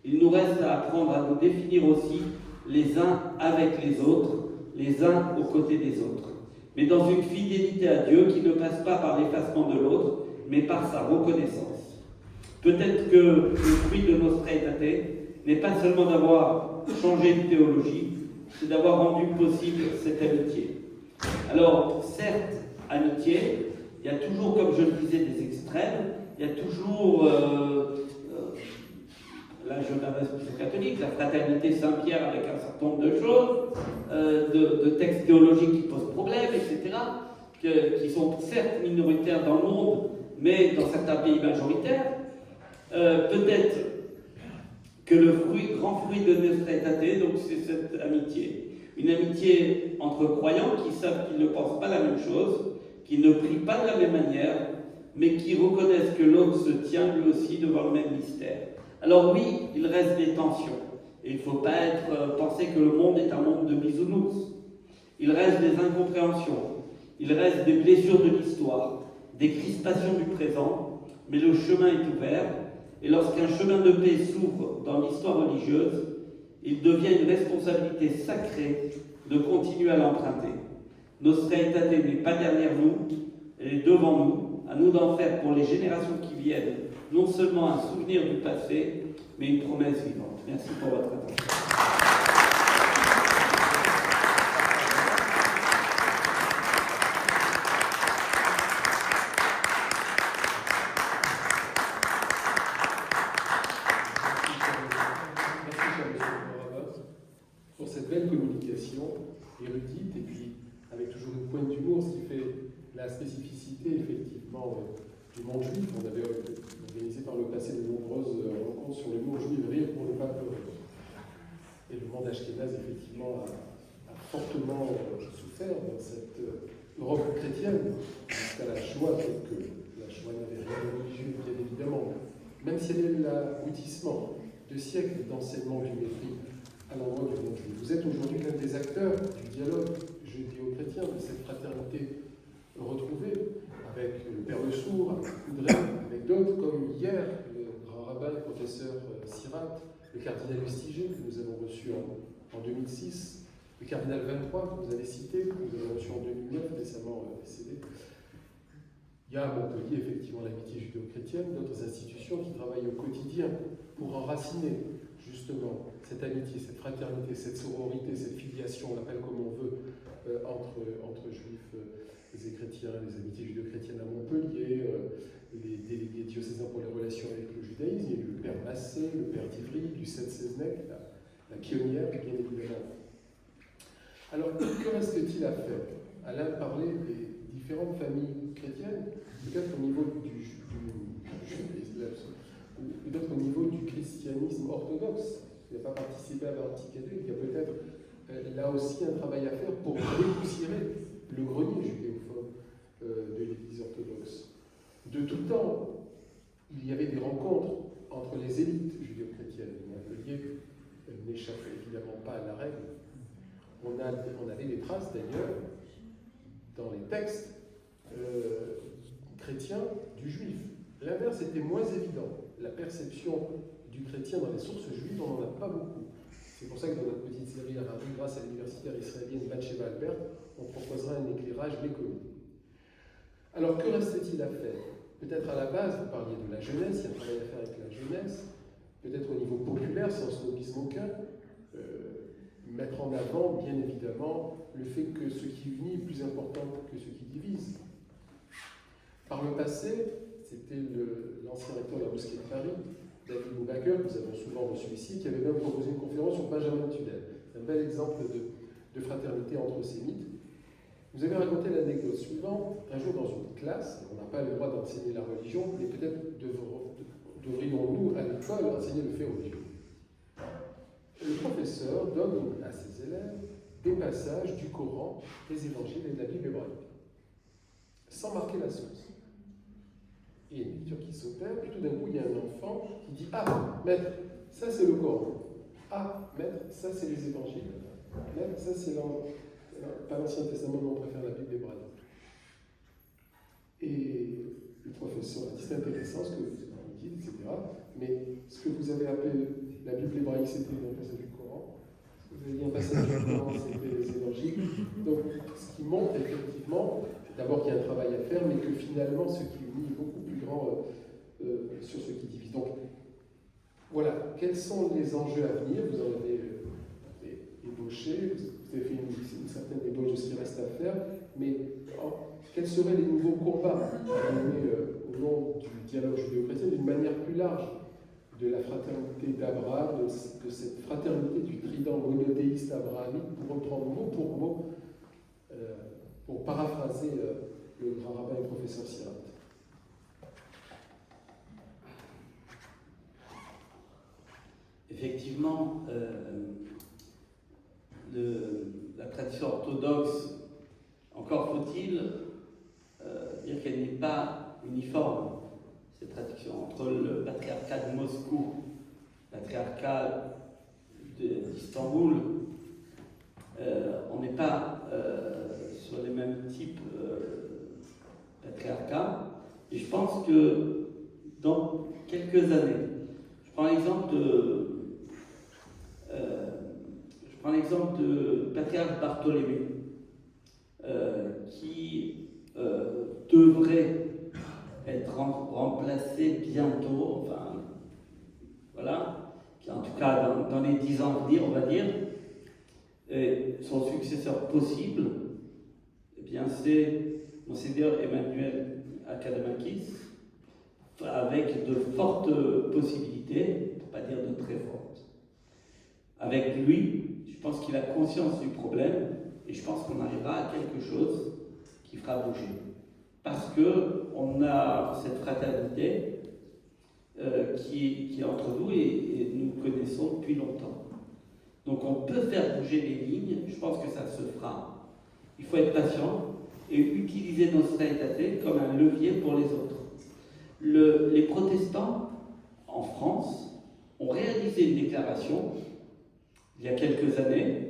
Il nous reste à apprendre à nous définir aussi les uns avec les autres, les uns aux côtés des autres. Mais dans une fidélité à Dieu qui ne passe pas par l'effacement de l'autre, mais par sa reconnaissance. Peut-être que le fruit de Nostra Aetate n'est pas seulement d'avoir changé de théologie, c'est d'avoir rendu possible cette amitié. Alors, certes, amitié, il y a toujours, comme je le disais, des extrêmes, il y a toujours, là je m'adresse aux catholiques, la fraternité Saint-Pierre avec un certain nombre de choses, de textes théologiques qui posent problème, etc., qui sont certes minoritaires dans le monde, mais dans certains pays majoritaires. Peut-être que le grand fruit de Nostra Aetate, donc c'est cette amitié. Une amitié entre croyants qui savent qu'ils ne pensent pas la même chose, qui ne prient pas de la même manière, mais qui reconnaissent que l'autre se tient lui aussi devant le même mystère. Alors oui, il reste des tensions. Et il ne faut pas penser que le monde est un monde de bisounours. Il reste des incompréhensions. Il reste des blessures de l'histoire, des crispations du présent, mais le chemin est ouvert. Et lorsqu'un chemin de paix s'ouvre dans l'histoire religieuse, il devient une responsabilité sacrée de continuer à l'emprunter. Nostra Aetate n'est pas derrière nous, elle est devant nous. À nous d'en faire pour les générations qui viennent, non seulement un souvenir du passé, mais une promesse vivante. Merci pour votre attention. Pour cette belle communication érudite et puis avec toujours une pointe d'humour, ce qui fait la spécificité effectivement du monde juif. On avait organisé par le passé de nombreuses rencontres sur le mot juif, rire pour ne pas pleurer. Et le monde ashkénaze effectivement a fortement souffert dans cette Europe chrétienne jusqu'à la Shoah, peut-être que la Shoah n'avait rien de religieux, bien évidemment, même si elle est l'aboutissement de siècles d'enseignement du mépris à l'endroit du monde juif. Vous êtes aujourd'hui l'un des acteurs du dialogue judéo-chrétien, de cette fraternité retrouvée avec le Père Le Sourd, avec Coudray, avec d'autres, comme hier, le grand rabbin et professeur Sirat, le cardinal Lustiger, que nous avons reçu en 2006, le cardinal 23, que vous avez cité, que nous avons reçu en 2009, récemment décédé. Il y a à Montpellier, effectivement, l'amitié judéo-chrétienne, d'autres institutions qui travaillent au quotidien pour enraciner, justement, cette amitié, cette fraternité, cette sororité, cette filiation, on l'appelle comme on veut, entre juifs et chrétiens, les amitiés judéo-chrétiennes à Montpellier, les délégués diocésains pour les relations avec le judaïsme, il y a eu le père Massé, le père d'Ivry, du Sept-Séznec, la pionnière, bien évidemment. Alors, que reste-t-il à faire? Alain parlait des différentes familles chrétiennes, peut-être au niveau peut-être au niveau du christianisme orthodoxe, qui n'a pas participé à l'Antiquité, il y a peut-être là aussi un travail à faire pour dépoussiérer le grenier judéophobe de l'Église orthodoxe. De tout temps, il y avait des rencontres entre les élites judéo-chrétiennes. Montpellier n'échappait évidemment pas à la règle. On avait des traces d'ailleurs dans les textes chrétiens du juif. L'inverse était moins évident. La perception du chrétien dans les sources juives, on n'en a pas beaucoup. C'est pour ça que dans notre petite série Harari, grâce à l'universitaire israélienne Batsheva Albert, on proposera un éclairage méconnu. Alors, que reste-t-il à faire? Peut-être à la base, vous parliez de la jeunesse, il y a un travail à faire avec la jeunesse, peut-être au niveau populaire, sans snobisme aucun, mettre en avant, bien évidemment, le fait que ce qui unit est plus important que ce qui divise. Par le passé, c'était l'ancien recteur de la mosquée de Paris, David Boubaker, que nous avons souvent reçu ici, qui avait même proposé une conférence sur Benjamin Tudel. C'est un bel exemple de fraternité entre sémites. Vous avez raconté l'anecdote suivante. Un jour, dans une classe, on n'a pas le droit d'enseigner la religion, mais peut-être devrions-nous, à l'école, enseigner le fait religieux. Le professeur donne à ses élèves des passages du Coran, des évangiles et de la Bible hébraïque, sans marquer la source. Il y a une lecture qui s'opère, puis tout d'un coup, il y a un enfant qui dit « Ah, maître, ça c'est le Coran. Ah, maître, ça c'est les évangiles. Maître, ça c'est pas l'Ancien Testament, mais on préfère la Bible hébraïque. » Et le professeur a dit « C'est intéressant ce que vous dites, etc. Mais ce que vous avez appelé la Bible hébraïque, c'était un passage du Coran. Ce que vous avez dit un passage du Coran, c'était les évangiles. » Donc, ce qui montre effectivement, d'abord qu'il y a un travail à faire, mais que finalement, ce qui unit est beaucoup plus grand sur ce qui divise. Donc, voilà, quels sont les enjeux à venir? Vous en avez ébauché, vous avez fait une certaine ébauche de ce qui reste à faire, mais quels seraient les nouveaux combats à mener au nom du dialogue judéo-chrétien d'une manière plus large, de la fraternité d'Abraham, de cette fraternité du trident monothéiste abrahamique, pour reprendre mot pour mot, pour paraphraser le grand rabbin et professeur Sirat. Effectivement, la tradition orthodoxe, encore faut-il dire qu'elle n'est pas uniforme, cette tradition, entre le patriarcat de Moscou, le patriarcat d'Istanbul. On n'est pas sur les mêmes types patriarcats. Et je pense que dans quelques années, je prends l'exemple de patriarche Bartholoméo, qui devrait être remplacé bientôt, enfin, voilà, qui en tout cas dans les 10 ans à venir, on va dire. Et son successeur possible, eh bien, c'est Monseigneur Emmanuel Akademakis, avec de fortes possibilités, pour ne pas dire de très fortes. Avec lui, je pense qu'il a conscience du problème, et je pense qu'on arrivera à quelque chose qui fera bouger. Parce qu'on a cette fraternité qui est entre nous et nous connaissons depuis longtemps. Donc on peut faire bouger les lignes, je pense que ça se fera. Il faut être patient et utiliser Nostra Aetate comme un levier pour les autres. Les protestants en France ont réalisé une déclaration il y a quelques années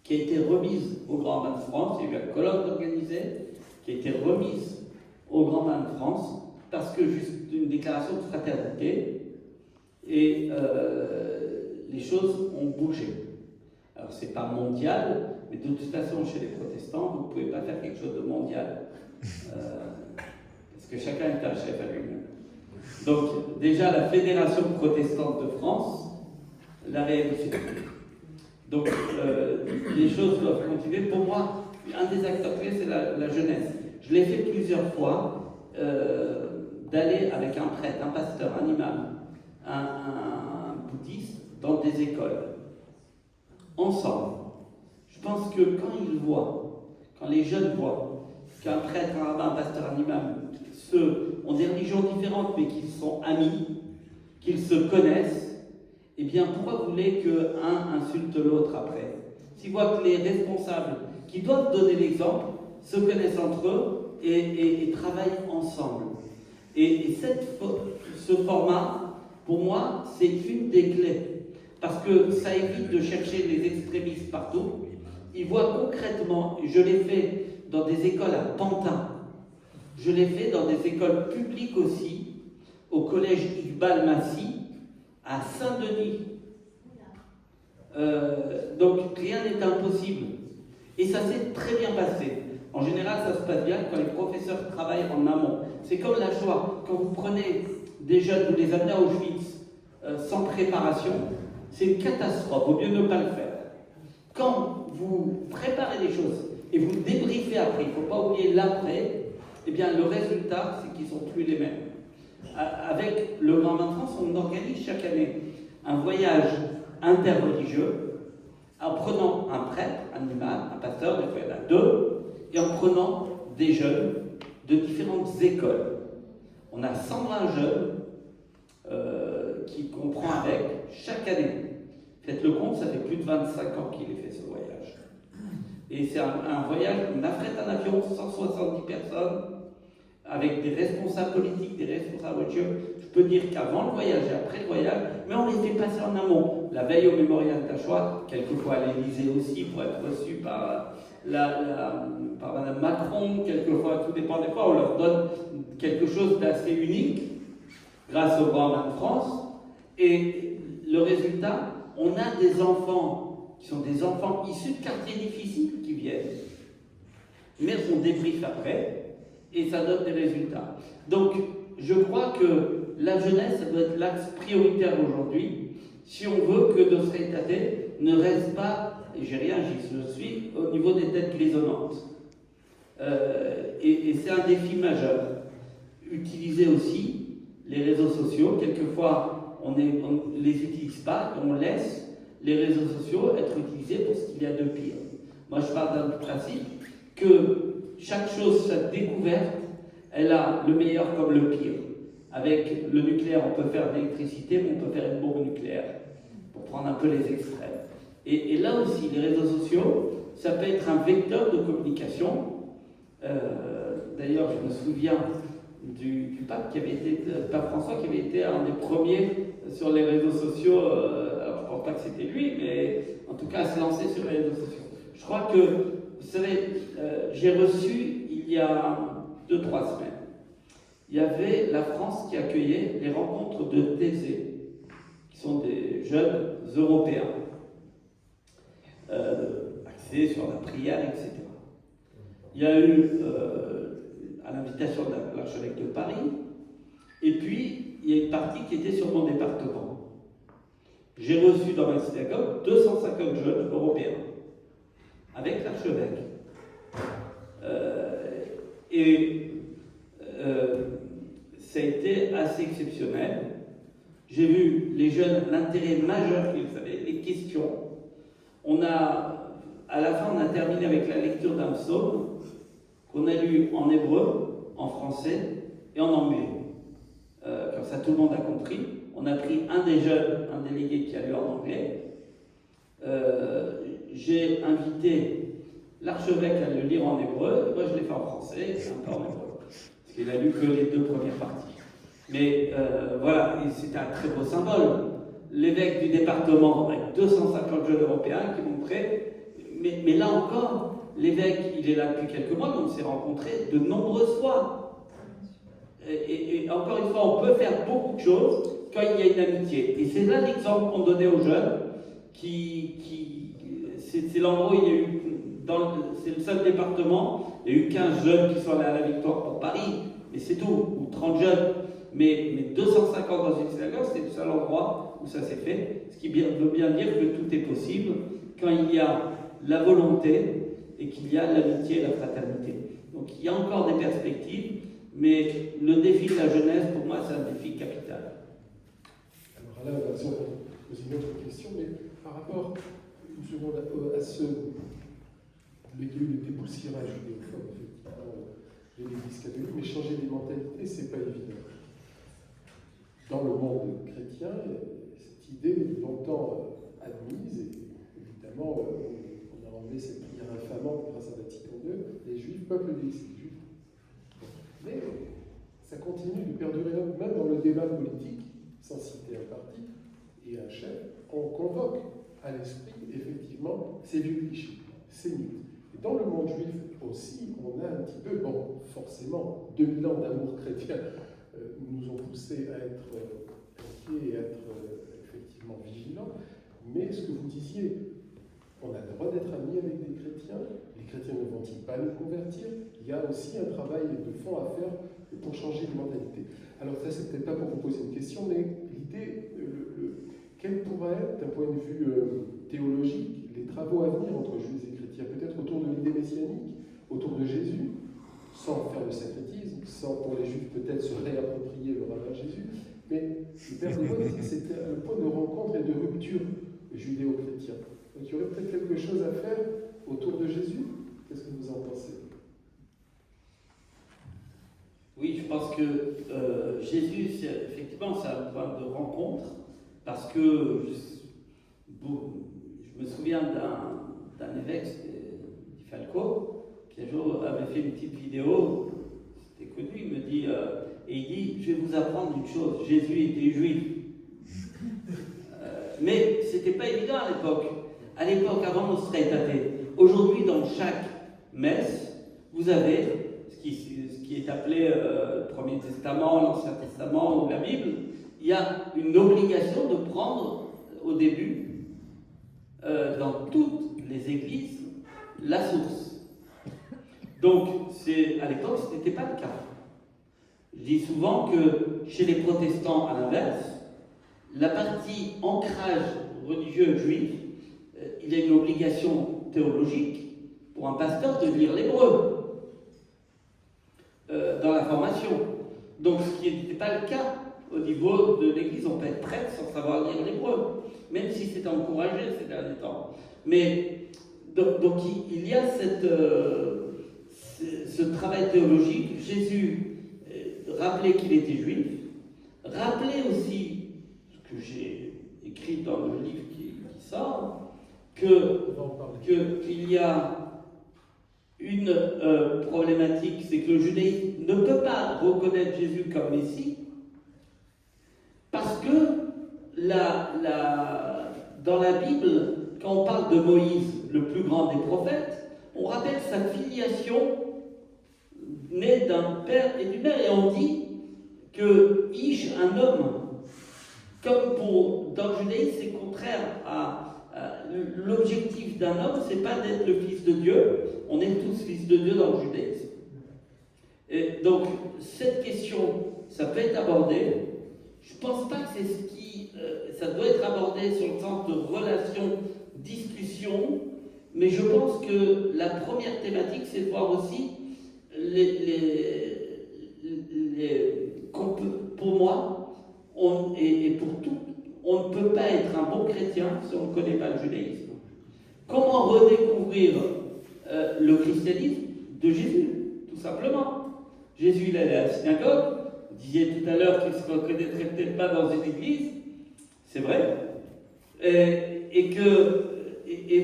qui a été remise au Grand Rabbin de France. Il y a eu un colloque organisé qui a été remise au Grand Rabbin de France parce que juste une déclaration de fraternité et les choses ont bougé. Alors c'est pas mondial, mais de toute façon chez les protestants vous ne pouvez pas faire quelque chose de mondial. parce que chacun est un chef à lui-même. Donc, déjà, la Fédération protestante de France l'a réalisé. Donc, les choses doivent continuer. Pour moi, un des acteurs clés, c'est la jeunesse. Je l'ai fait plusieurs fois, d'aller avec un prêtre, un pasteur, un imam, un bouddhiste, dans des écoles, ensemble. Je pense que quand les jeunes voient qu'un prêtre, un rabbin, un pasteur, un imam, ceux ont des religions différentes, mais qu'ils sont amis, qu'ils se connaissent, eh bien, pourquoi vous voulez qu'un insulte l'autre après? S'ils voient que les responsables, qui doivent donner l'exemple, se connaissent entre eux et travaillent ensemble. Et ce format, pour moi, c'est une des clés. Parce que ça évite de chercher les extrémistes partout. Ils voient concrètement, je l'ai fait dans des écoles à Pantin, je l'ai fait dans des écoles publiques aussi, au collège Iqbal Massi, à Saint-Denis. Donc rien n'est impossible. Et ça s'est très bien passé. En général, ça se passe bien quand les professeurs travaillent en amont. C'est comme la Shoah. Quand vous prenez des jeunes, vous les amenez à Auschwitz sans préparation, c'est une catastrophe. Il vaut mieux ne pas le faire. Quand vous préparez les choses et vous débriefez après, il ne faut pas oublier l'après, eh bien le résultat, c'est qu'ils ne sont plus les mêmes. Avec le Grand Bain de France, on organise chaque année un voyage interreligieux en prenant un prêtre, un imam, un pasteur, des fois il y en a deux, et en prenant des jeunes de différentes écoles. On a 120 jeunes qui comprend avec chaque année. Faites le compte, ça fait plus de 25 ans qu'il ait fait ce voyage. Et c'est un voyage, on affrète un avion, 170 personnes, avec des responsables politiques, des responsables religieux. Je peux dire qu'avant le voyage et après le voyage, mais on les fait passer en amont. La veille au mémorial d'Achoua, quelquefois à l'Élysée aussi, pour être reçu par Madame Macron, quelquefois, tout dépend des fois, on leur donne quelque chose d'assez unique, grâce au Grand Bain de France. Et le résultat, on a des enfants qui sont des enfants issus de quartiers difficiles qui viennent. Mais on débriefe après. Et ça donne des résultats. Donc, je crois que la jeunesse, ça doit être l'axe prioritaire aujourd'hui, si on veut que notre État ne reste pas, et j'ai rien, je suis, au niveau des têtes grisonnantes. Et c'est un défi majeur. Utiliser aussi les réseaux sociaux. Quelquefois, on ne les utilise pas, on laisse les réseaux sociaux être utilisés pour ce qu'il y a de pire. Moi, je parle d'un principe que chaque chose, chaque découverte, elle a le meilleur comme le pire. Avec le nucléaire, on peut faire de l'électricité, mais on peut faire une bombe nucléaire, pour prendre un peu les extrêmes. Et là aussi, les réseaux sociaux, ça peut être un vecteur de communication. D'ailleurs, je me souviens du pape qui avait été, pape François, qui avait été un des premiers sur les réseaux sociaux. Alors, je ne pense pas que c'était lui, mais en tout cas, à se lancer sur les réseaux sociaux. Je crois que, vous savez, j'ai reçu, il y a 2-3 semaines, il y avait la France qui accueillait les rencontres de Thésée, qui sont des jeunes Européens, axés sur la prière, etc. Il y a eu, à l'invitation de l'archevêque de Paris, et puis il y a une partie qui était sur mon département. J'ai reçu dans ma synagogue 250 jeunes Européens, avec l'archevêque. Ça a été assez exceptionnel. J'ai vu les jeunes, l'intérêt majeur qu'ils avaient, les questions. À la fin, on a terminé avec la lecture d'un psaume qu'on a lu en hébreu, en français et en anglais. Comme ça, tout le monde a compris. On a pris un des jeunes, un délégué qui a lu en anglais. J'ai invité l'archevêque à le lire en hébreu. Moi, je l'ai fait en français et un peu en hébreu. Parce qu'il a lu que les 2 premières parties. Mais voilà, et c'était un très beau symbole. L'évêque du département, avec 250 jeunes européens qui montraient. Mais là encore, l'évêque, il est là depuis quelques mois, donc on s'est rencontrés de nombreuses fois. Et encore une fois, on peut faire beaucoup de choses quand il y a une amitié. Et c'est là l'exemple qu'on donnait aux jeunes, c'est l'endroit où il y a eu, c'est le seul département, il y a eu 15 jeunes qui sont allés à la victoire pour Paris, et c'est tout, ou 30 jeunes. Mais 250 dans une synagogue, c'est le seul endroit où ça s'est fait, ce qui veut bien dire que tout est possible quand il y a la volonté et qu'il y a l'amitié et la fraternité. Donc il y a encore des perspectives, mais le défi de la jeunesse, pour moi, c'est un défi capital. Alors Alain va poser une autre question, mais par rapport une seconde, à ce le dépoussiérage judéophobe, effectivement, de l'Église catholique, mais changer les mentalités, c'est pas évident. Dans le monde chrétien, cette idée est longtemps admise, et évidemment, on a enlevé cette prière infamante grâce à Vatican II, les Juifs, peuple des Juifs. Mais ça continue de perdurer, même dans le débat politique, sans citer un parti et un chef, on convoque à l'esprit, effectivement, ces vieux clichés, ces mythes. Et dans le monde juif aussi, on a un petit peu, bon, forcément, 2000 ans d'amour chrétien nous ont poussés à être inquiets et à être effectivement vigilants. Mais ce que vous disiez, on a le droit d'être amis avec des chrétiens, les chrétiens ne vont-ils pas nous convertir? Il y a aussi un travail de fond à faire pour changer les mentalités. Alors ça, c'est peut-être pas pour vous poser une question, mais l'idée, quel pourrait être, d'un point de vue théologique, les travaux à venir entre juifs et chrétiens, peut-être autour de l'idée messianique, autour de Jésus, sans faire de syncrétisme, sans pour les juifs peut-être se réapproprier le rabbin Jésus, mais le Père de Moïse, c'était un point de rencontre et de rupture judéo-chrétien. Donc il y aurait peut-être quelque chose à faire autour de Jésus. Qu'est-ce que vous en pensez? Oui, je pense que Jésus, effectivement, c'est un point de rencontre, parce que je me souviens d'un évêque, Di Falco, qui un jour avait fait une petite vidéo, c'était connu, il me dit, et il dit, je vais vous apprendre une chose, Jésus était juif. Mais c'était pas évident à l'époque. À l'époque, avant Nostra Aetate. Aujourd'hui, dans chaque messe, vous avez ce qui est appelé le Premier Testament, l'Ancien Testament ou la Bible. Il y a une obligation de prendre au début, dans toutes les églises, la source. Donc, à l'époque, ce n'était pas le cas. Je dis souvent que chez les protestants, à l'inverse, la partie ancrage religieux juif, il y a une obligation théologique pour un pasteur de lire l'hébreu dans la formation. Donc, ce qui n'était pas le cas au niveau de l'Église, on peut être prêtre sans savoir lire l'hébreu, même si c'est encouragé ces derniers temps. Mais donc il y a ce travail théologique. Jésus rappelait qu'il était juif, rappelait aussi ce que j'ai écrit dans le livre qui sort, qu'il y a une problématique, c'est que le judaïsme ne peut pas reconnaître Jésus comme Messie, parce que dans la Bible, quand on parle de Moïse, le plus grand des prophètes, on rappelle sa filiation née d'un père et d'une mère, et on dit que Ish, un homme, comme dans le judaïsme, c'est contraire à l'objectif d'un homme, c'est pas d'être le fils de Dieu. On est tous fils de Dieu dans le judaïsme. Et donc, cette question, ça peut être abordé. Je ne pense pas que c'est ce qui... ça doit être abordé sur le sens de relation, discussion, mais je pense que la première thématique, c'est de voir aussi pour moi, et pour tout, on ne peut pas être un bon chrétien si on ne connaît pas le judaïsme. Comment redécouvrir le christianisme de Jésus, tout simplement? Jésus, il allait à la synagogue, vous disiez tout à l'heure qu'il ne se reconnaîtrait peut-être pas dans une église, c'est vrai, et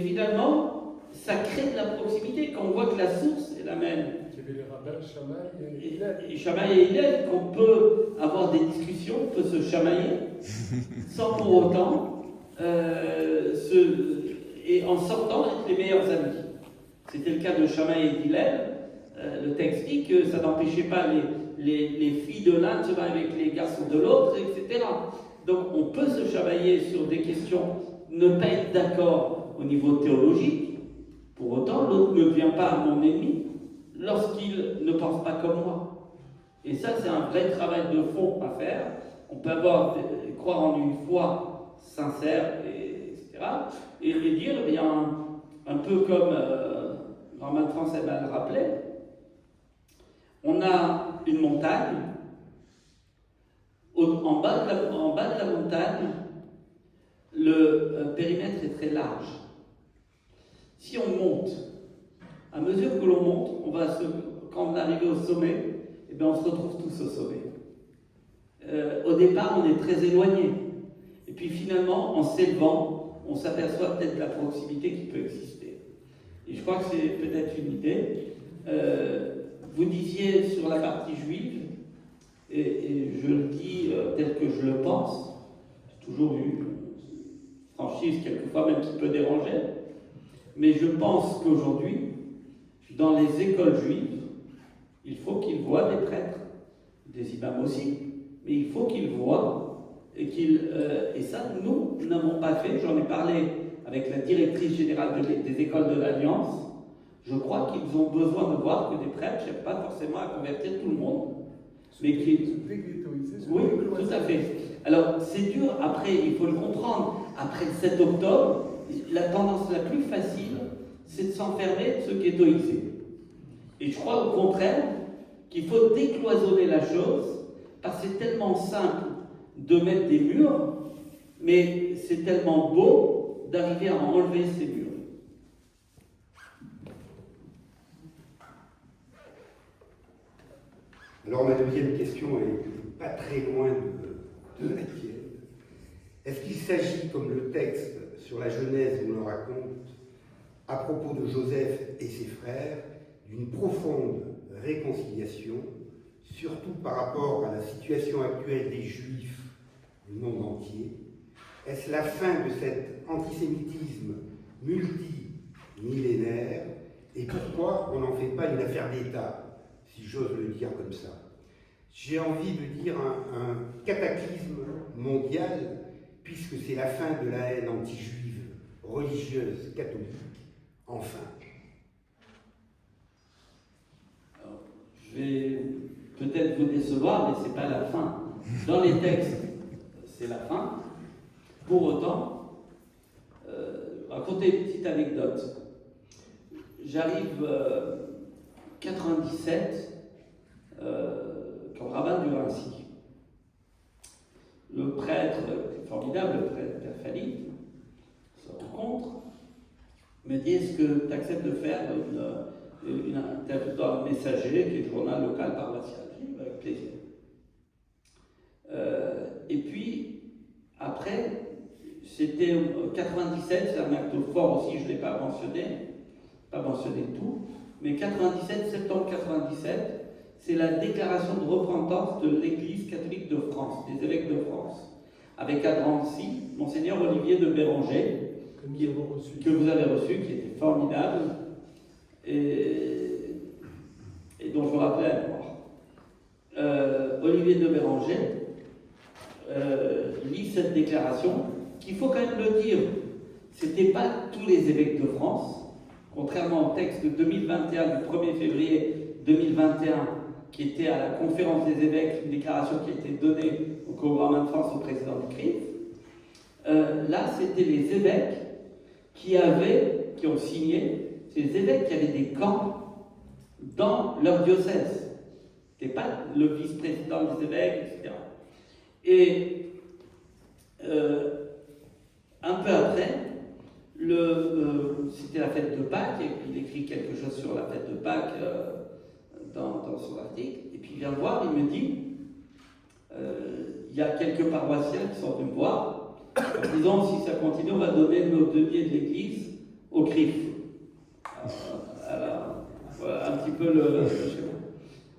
finalement, ça crée de la proximité, quand on voit que la source est la même. Il y avait les rabbins Shammai et Hillel. Et Shammai et Hillel, qu'on peut avoir des discussions, on peut se chamailler, sans pour autant, et en sortant être les meilleurs amis. C'était le cas de Shammai et d'Hillel. Le texte dit que ça n'empêchait pas les filles de l'un de se marier avec les garçons de l'autre, etc. Donc on peut se chamailler sur des questions, ne pas être d'accord au niveau théologique. Pour autant, l'autre ne devient pas mon ennemi lorsqu'il ne pense pas comme moi. Et ça, c'est un vrai travail de fond à faire. On peut croire en une foi sincère, etc. Et dire, eh bien, un peu comme Norman Français le rappelait, on a une montagne. En bas de la montagne, le périmètre est très large. Si on monte, à mesure que l'on monte, quand on arrive au sommet, eh bien, on se retrouve tous au sommet. Au départ, on est très éloigné. Et puis finalement, en s'élevant, on s'aperçoit peut-être de la proximité qui peut exister. Et je crois que c'est peut-être une idée. Vous disiez sur la partie juive, et je le dis tel que je le pense, j'ai toujours eu une franchise, quelquefois même qui peut déranger, mais je pense qu'aujourd'hui, dans les écoles juives, il faut qu'ils voient des prêtres, des imams aussi, mais il faut qu'ils voient, et ça, nous n'avons pas fait. J'en ai parlé avec la directrice générale des écoles de l'Alliance. Je crois qu'ils ont besoin de voir que des prêtres ne cherchent pas forcément à convertir tout le monde. Mais qui... Oui, tout à fait. Alors, c'est dur, après, il faut le comprendre. Après le 7 octobre, la tendance la plus facile, c'est de s'enfermer, de se ghettoiser. Et je crois au contraire qu'il faut décloisonner la chose, parce que c'est tellement simple de mettre des murs, mais c'est tellement beau d'arriver à enlever ces murs. Alors ma deuxième question est pas très loin de la tienne. Est-ce qu'il s'agit, comme le texte sur la Genèse nous le raconte, à propos de Joseph et ses frères, d'une profonde réconciliation, surtout par rapport à la situation actuelle des Juifs du monde entier? Est-ce la fin de cet antisémitisme multimillénaire? Et pourquoi on n'en fait pas une affaire d'État, si j'ose le dire comme ça? J'ai envie de dire un cataclysme mondial, puisque c'est la fin de la haine anti-juive, religieuse, catholique, enfin. Alors, je vais peut-être vous décevoir, mais ce n'est pas la fin. Dans les textes, c'est la fin. Pour autant, raconter une petite anecdote. J'arrive 97 comme rabbin du Raincy. Le prêtre, formidable, le prêtre Père Fali, se rencontre, me dit: est-ce que tu acceptes de faire une interview dans le Messager, qui est le journal local paroissial? Je dis: avec plaisir. Et puis, après, c'était 97, c'est un acte fort aussi, je ne l'ai pas mentionné tout, mais 97, septembre 97, c'est la déclaration de repentance de l'Église catholique de France, des évêques de France, avec à Drancy, Monseigneur Olivier de Béranger, que vous avez reçu, qui était formidable, et dont je me rappelais à mémoire. Olivier de Béranger lit cette déclaration, qu'il faut quand même le dire, c'était pas tous les évêques de France, contrairement au texte de 2021, du 1er février 2021, qui était à la conférence des évêques, une déclaration qui a été donnée au gouvernement de France, au président du CRIF. Là, c'était les évêques qui ont signé, c'est les évêques qui avaient des camps dans leur diocèse. C'était pas le vice-président des évêques, etc. Et un peu après, c'était la fête de Pâques, et il écrit quelque chose sur la fête de Pâques dans son article, et puis il vient me voir, il me dit, il y a quelques paroissiens qui sont venus me voir, en disant: si ça continue, on va donner nos deniers de l'église au CRIF. Voilà un petit peu le schéma.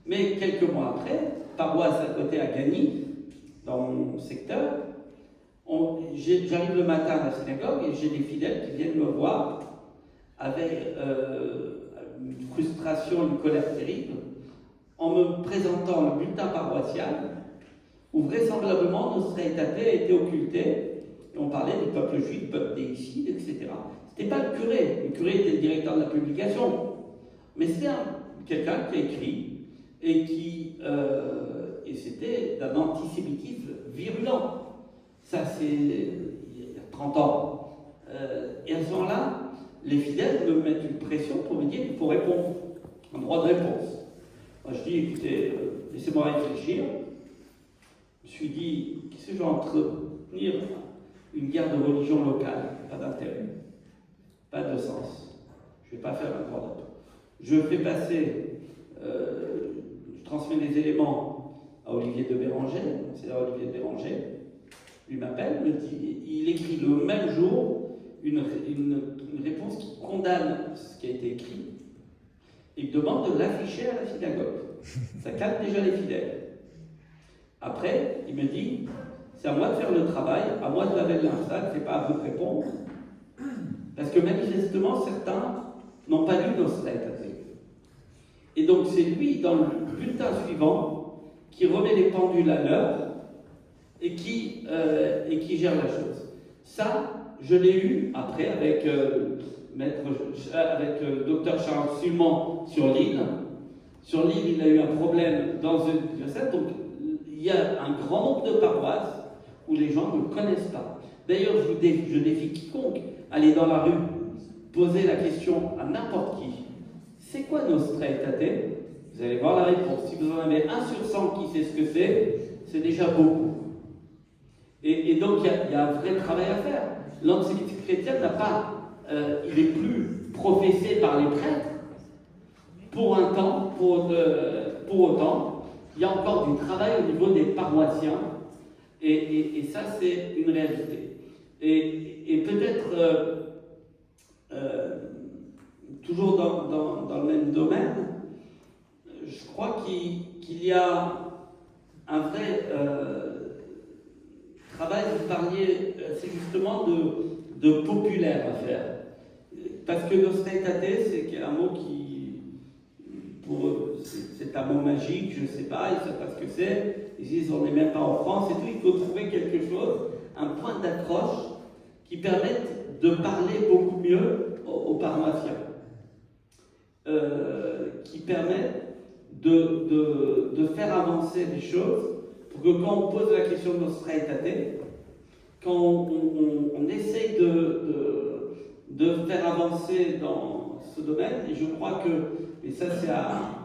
Mais quelques mois après, paroisse à côté à Gagny, dans mon secteur, j'arrive le matin à la synagogue et j'ai des fidèles qui viennent me voir avec une frustration, une colère terrible, en me présentant le bulletin paroissial où vraisemblablement notre étaté a été occulté, et on parlait du peuple juif, peuple déicide, etc. C'était pas le curé était le directeur de la publication, mais c'est quelqu'un qui a écrit et c'était d'un antisémitisme virulent. Ça, c'est il y a 30 ans. Et à ce moment-là, les fidèles me mettent une pression pour me dire qu'il faut répondre, un droit de réponse. Moi, je dis, écoutez, laissez-moi réfléchir. Je me suis dit, qu'est-ce que je vais entretenir une guerre de religion locale? Pas d'intérêt, pas de sens. Je ne vais pas faire un droit de réponse. Je fais passer, je transmets les éléments à Olivier de Béranger, c'est là Olivier de Béranger, lui m'appelle, me dit, il écrit le même jour une réponse qui condamne ce qui a été écrit et demande de l'afficher à la synagogue. Ça calme déjà les fidèles. Après, il me dit, c'est à moi de faire le travail, à moi de laver le linge sale, c'est pas à vous de répondre. Parce que manifestement, certains n'ont pas lu Nostra Aetate. Et donc c'est lui, dans le bulletin suivant, qui remet les pendules à l'heure et qui gère la chose. Ça, je l'ai eu après avec docteur Charles Sulman sur l'île. Sur l'île, il a eu un problème dans une diocèse, donc il y a un grand nombre de paroisses où les gens ne connaissent pas. D'ailleurs, je défie quiconque à aller dans la rue, poser la question à n'importe qui. C'est quoi Nostra Aetate? Vous allez voir la réponse. Si vous en avez 1 sur 100 qui sait ce que c'est déjà beaucoup. Et donc il y a un vrai travail à faire. L'antisémitisme chrétien n'a pas, il est plus professé par les prêtres. Pour un temps, pour autant, il y a encore du travail au niveau des paroissiens. Et ça, c'est une réalité. Et peut-être, toujours dans le même domaine, je crois qu'il y a un vrai travail, vous parliez, c'est justement de populaire à faire. Parce que Nostra Aetate, c'est un mot qui, pour eux, c'est un mot magique, je ne sais pas, ils ne savent pas ce que c'est. Ils disent on n'est même pas en France et tout, il faut trouver quelque chose, un point d'accroche qui permette de parler beaucoup mieux aux paroissiens. Qui permet de faire avancer les choses pour que quand on pose la question de Nostra Aetate, quand on essaye de faire avancer dans ce domaine, et je crois que, et ça c'est à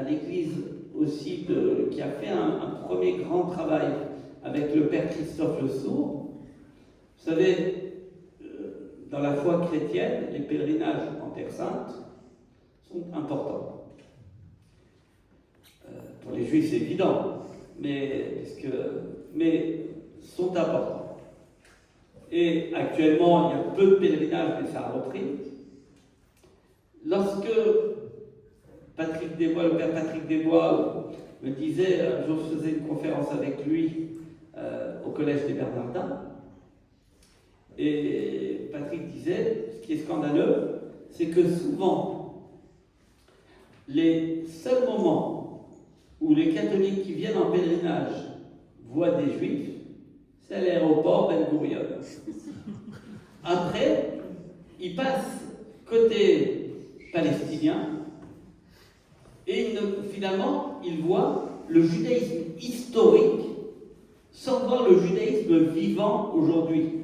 l'Église aussi qui a fait un premier grand travail avec le Père Christophe Le Sourd. Vous savez, dans la foi chrétienne, les pèlerinages en Terre Sainte sont importants. Pour les Juifs, c'est évident, mais sont importants. Et actuellement, il y a peu de pèlerinages, mais ça a repris. Lorsque Patrick Desbois, le père Patrick Desbois, me disait, un jour je faisais une conférence avec lui au Collège des Bernardins, et Patrick disait, ce qui est scandaleux, c'est que souvent, les seuls moments où les catholiques qui viennent en pèlerinage voient des juifs, c'est à l'aéroport Ben Gurion. Après, ils passent côté palestinien et finalement, ils voient le judaïsme historique sans voir le judaïsme vivant aujourd'hui.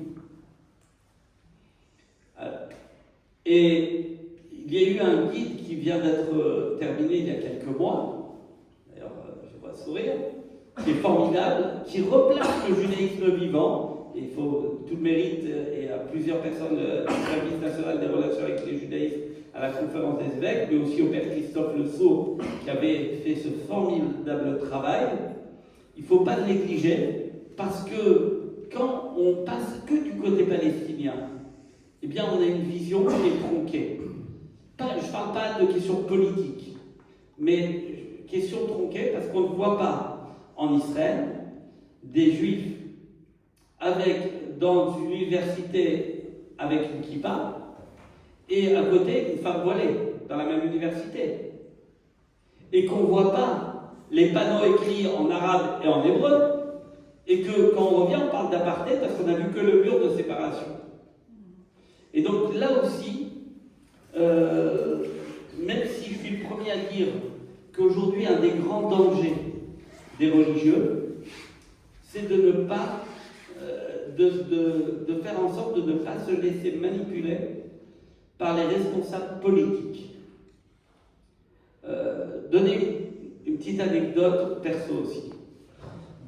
Et il y a eu un guide qui vient d'être terminé il y a quelques mois, d'ailleurs je vois sourire, qui est formidable, qui replace le judaïsme vivant, et il faut tout le mérite et à plusieurs personnes du service national des relations avec les judaïstes à la conférence des évêques, mais aussi au père Christophe Le Sourd qui avait fait ce formidable travail. Il ne faut pas le négliger, parce que quand on passe que du côté palestinien, eh bien on a une vision qui est tronquée. Je ne parle pas de questions politiques, mais questions tronquées parce qu'on ne voit pas en Israël des juifs dans une université avec une kippa et à côté une femme voilée dans la même université. Et qu'on ne voit pas les panneaux écrits en arabe et en hébreu, et que quand on revient, on parle d'apartheid parce qu'on n'a vu que le mur de séparation. Et donc là aussi, même si je suis le premier à dire qu'aujourd'hui, un des grands dangers des religieux, c'est de ne pas, de faire en sorte de ne pas se laisser manipuler par les responsables politiques. Donner une petite anecdote perso aussi.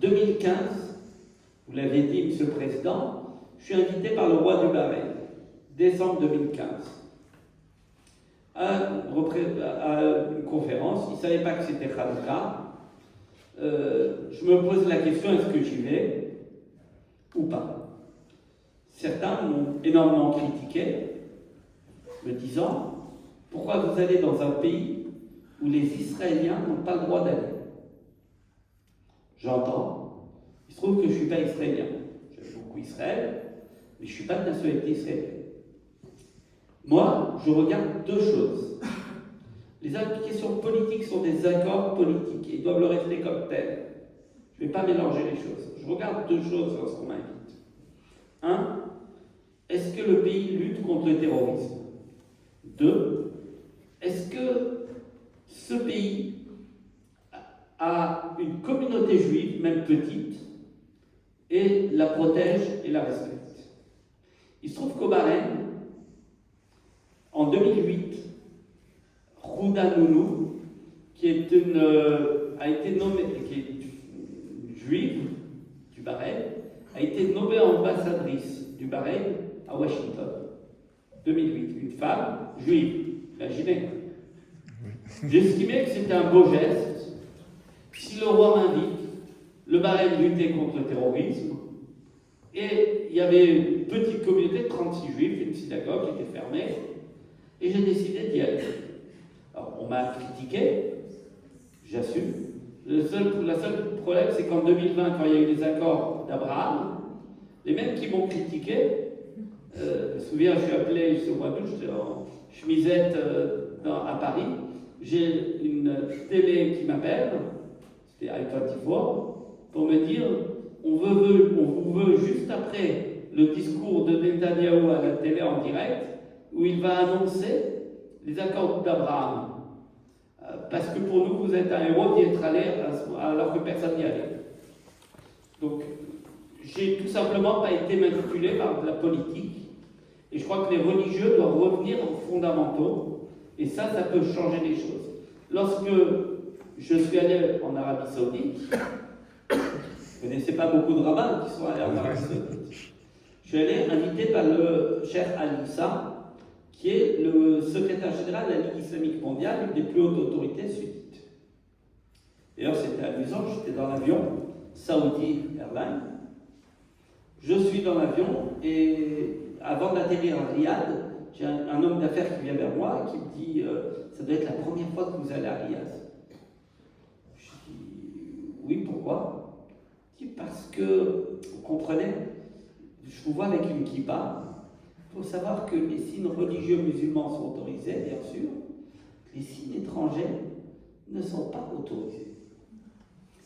2015, vous l'avez dit, Monsieur le Président, je suis invité par le roi du Bahreïn, décembre 2015, à une conférence. Il ne savait pas que c'était Hanouka. Je me pose la question, est-ce que j'y vais ou pas? Certains m'ont énormément critiqué, me disant, pourquoi vous allez dans un pays où les Israéliens n'ont pas le droit d'aller? J'entends. Il se trouve que je ne suis pas israélien. J'aime beaucoup Israël, mais je ne suis pas de nationalité israélienne. Moi, je regarde deux choses. Les implications politiques sont des accords politiques et ils doivent le rester comme tels. Je ne vais pas mélanger les choses. Je regarde deux choses lorsqu'on m'invite. Un, est-ce que le pays lutte contre le terrorisme? Deux, est-ce que ce pays a une communauté juive, même petite, et la protège et la respecte? Il se trouve qu'au Bahreïn, en 2008, Rouda Nounou, qui est a été nommée, qui est juive du Bahreïn, a été nommée ambassadrice du Bahreïn à Washington. 2008, une femme juive, imaginez. J'estimais que c'était un beau geste. Si le roi m'invite, le Bahreïn luttait contre le terrorisme, et il y avait une petite communauté de 36 juifs, une synagogue qui était fermée, et j'ai décidé d'y aller. Alors, on m'a critiqué, j'assume. Le seul problème, c'est qu'en 2020, quand il y a eu les accords d'Abraham, les mêmes qui m'ont critiqué, je me souviens, je suis appelé ce mois d'août, j'étais en chemisette à Paris, j'ai une télé qui m'appelle, c'était i24, pour me dire on vous veut juste après le discours de Netanyahou à la télé en direct, où il va annoncer les accords d'Abraham. Parce que pour nous, vous êtes un héros d'y être allé alors que personne n'y allait. Donc, j'ai tout simplement pas été manipulé par de la politique. Et je crois que les religieux doivent revenir aux fondamentaux. Et ça peut changer les choses. Lorsque je suis allé en Arabie Saoudite, vous ne connaissez pas beaucoup de rabbins qui sont allés en Arabie Saoudite. Je suis allé invité par le Cheikh Al-Issa, qui est le secrétaire général de la Ligue islamique mondiale, une des plus hautes autorités sunnites. D'ailleurs, c'était amusant, j'étais dans l'avion Saudi Airlines. Je suis dans l'avion et avant d'atterrir à Riyad, j'ai un homme d'affaires qui vient vers moi et qui me dit ça doit être la première fois que vous allez à Riyad. Je dis oui, pourquoi? Il dit parce que, vous comprenez, je vous vois avec une kippa. Il faut savoir que les signes religieux musulmans sont autorisés, bien sûr. Les signes étrangers ne sont pas autorisés.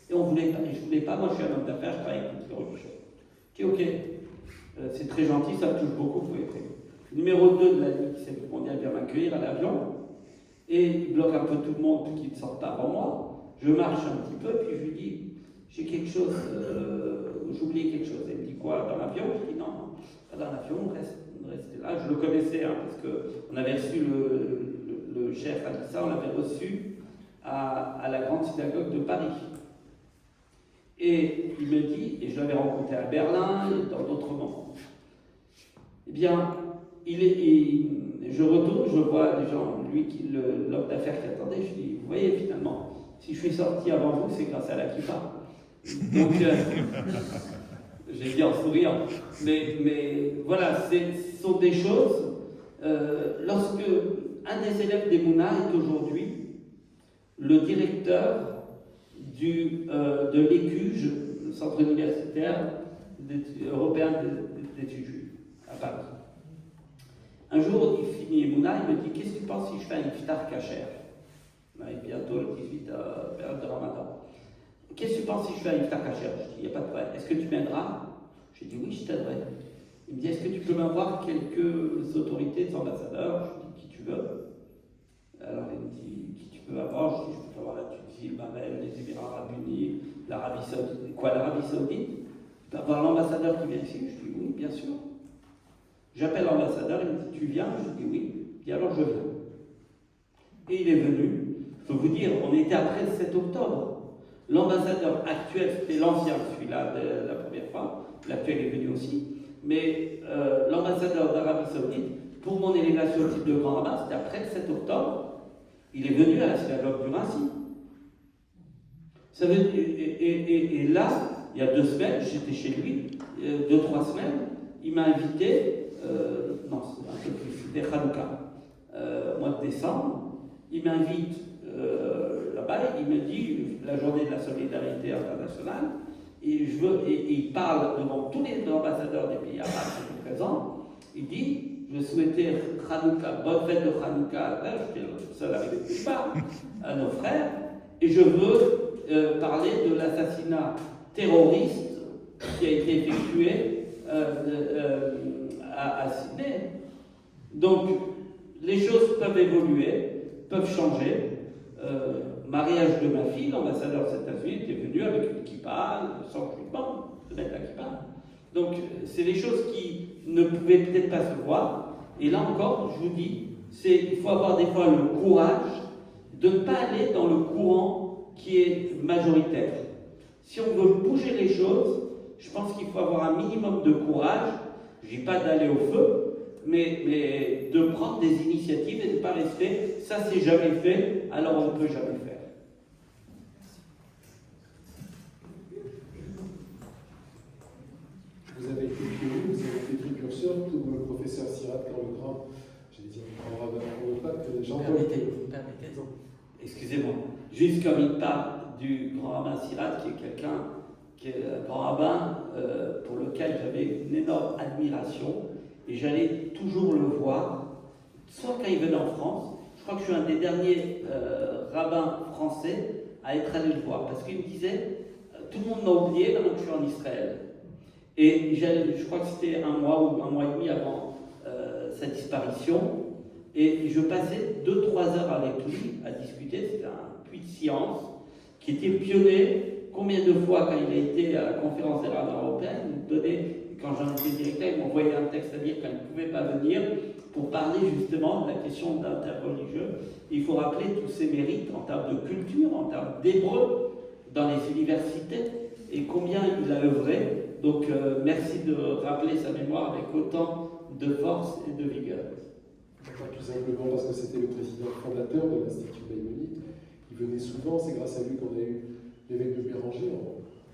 Et on voulait pas, et je ne voulais pas, moi je suis un homme d'affaires, je travaille avec toutes les religions. Je dis ok, c'est très gentil, ça me touche beaucoup, vous pouvez prévenir. Le numéro 2 de la Ligue islamique mondiale vient m'accueillir à l'avion, et il bloque un peu tout le monde pour qu'il ne sorte pas avant moi. Je marche un petit peu, puis je lui dis j'ai quelque chose, j'ai oublié quelque chose. Elle me dit quoi, dans l'avion? Je dis non, pas dans l'avion, restez là. Je le connaissais, hein, parce qu'on avait reçu le chef Al-Issa, on l'avait reçu à la grande synagogue de Paris. Et il me dit, et je l'avais rencontré à Berlin et dans d'autres moments, eh bien, je retourne, je vois des gens, lui, l'homme d'affaires qui attendait, je dis, vous voyez, finalement, si je suis sorti avant vous, c'est grâce à la kippa. Donc, j'ai dit en souriant. Mais voilà, ce sont des choses. Lorsque un des élèves d'Emouna est aujourd'hui le directeur de l'ECUJ, le Centre universitaire européen d'études juives, à Paris. Un jour, il finit Emouna, il me dit qu'est-ce que tu penses si je fais un iftar kasher? On arrive bientôt le 18 période de Ramadan. Qu'est-ce que tu penses si je fais un iftar kasher? Je dis il n'y a pas de problème. Est-ce que tu m'aideras? J'ai dit oui, je t'aiderai. Il me dit est-ce que tu peux m'avoir quelques autorités, des ambassadeurs? Je dis qui tu veux. Alors il me dit qui tu peux avoir, je peux avoir la Tunisie, le Bahreïn, les Émirats Arabes Unis, l'Arabie Saoudite. Quoi, l'Arabie Saoudite? Je peux avoir l'ambassadeur qui vient ici? Je dis oui, bien sûr. J'appelle l'ambassadeur, il me dit tu viens? Je dis oui. Il dit alors je viens. Et il est venu. Je peux vous dire, on était après le 7 octobre. L'ambassadeur actuel, c'était l'ancien, celui-là de la première fois. L'actuel est venu aussi. Mais l'ambassadeur d'Arabie Saoudite, pour mon élégation au titre de Grand Rabbin, c'était après le 7 octobre. Il est venu à la synagogue du Raincy. Ça veut, et là, il y a 2 semaines, j'étais chez lui, 2-3 semaines, il m'a invité, non, c'est un peu plus, c'était Hanouka, mois de décembre, il m'invite là-bas, il me dit la journée de la solidarité internationale, et il parle devant tous les ambassadeurs des pays arabes qui sont présents, il dit je souhaitais Hanouka, bonne fête de Hanouka, là j'étais seul avec les pas, à nos frères, et je veux parler de l'assassinat terroriste qui a été effectué à Sydney. Donc, les choses peuvent évoluer, peuvent changer. Mariage de ma fille, l'ambassadeur des États-Unis était venu avec une kippa, sans que je lui demande de mettre la kippa. Donc, c'est des choses qui ne pouvaient peut-être pas se voir. Et là encore, je vous dis, il faut avoir des fois le courage de ne pas aller dans le courant qui est majoritaire. Si on veut bouger les choses, je pense qu'il faut avoir un minimum de courage. Je ne dis pas d'aller au feu, mais de prendre des initiatives et de ne pas rester. Ça, c'est jamais fait, alors on ne peut jamais faire. Vous avez été pionnier, vous avez été précurseur, tout le professeur Sirat quand le grand, j'allais dire le grand rabbin pour le pape, Jean-Paul. Vous permettez. Excusez-moi. Juste comme il parle du grand rabbin Sirat, qui est quelqu'un, qui est un grand rabbin pour lequel j'avais une énorme admiration, et j'allais toujours le voir, soit quand il venait en France. Je crois que je suis un des derniers rabbins français à être allé le voir, parce qu'il me disait, tout le monde m'a oublié maintenant que je suis en Israël. Et je crois que c'était 1 mois ou 1 mois et demi avant sa disparition, et je passais 2-3 heures avec lui à discuter. C'était un puits de science qui était pionnier. Combien de fois, quand il a été à la conférence des rabbins européens, il nous donnait, quand j'en étais directeur, il m'envoyait un texte à dire qu'il ne pouvait pas venir pour parler justement de la question d'interreligieux. Il faut rappeler tous ses mérites en termes de culture, en termes d'hébreu, dans les universités, et combien il a œuvré. Donc merci de rappeler sa mémoire avec autant de force et de vigueur. Tout simplement parce que c'était le président fondateur de l'Institut Maïmonide. Il venait souvent, c'est grâce à lui qu'on a eu l'évêque de Béranger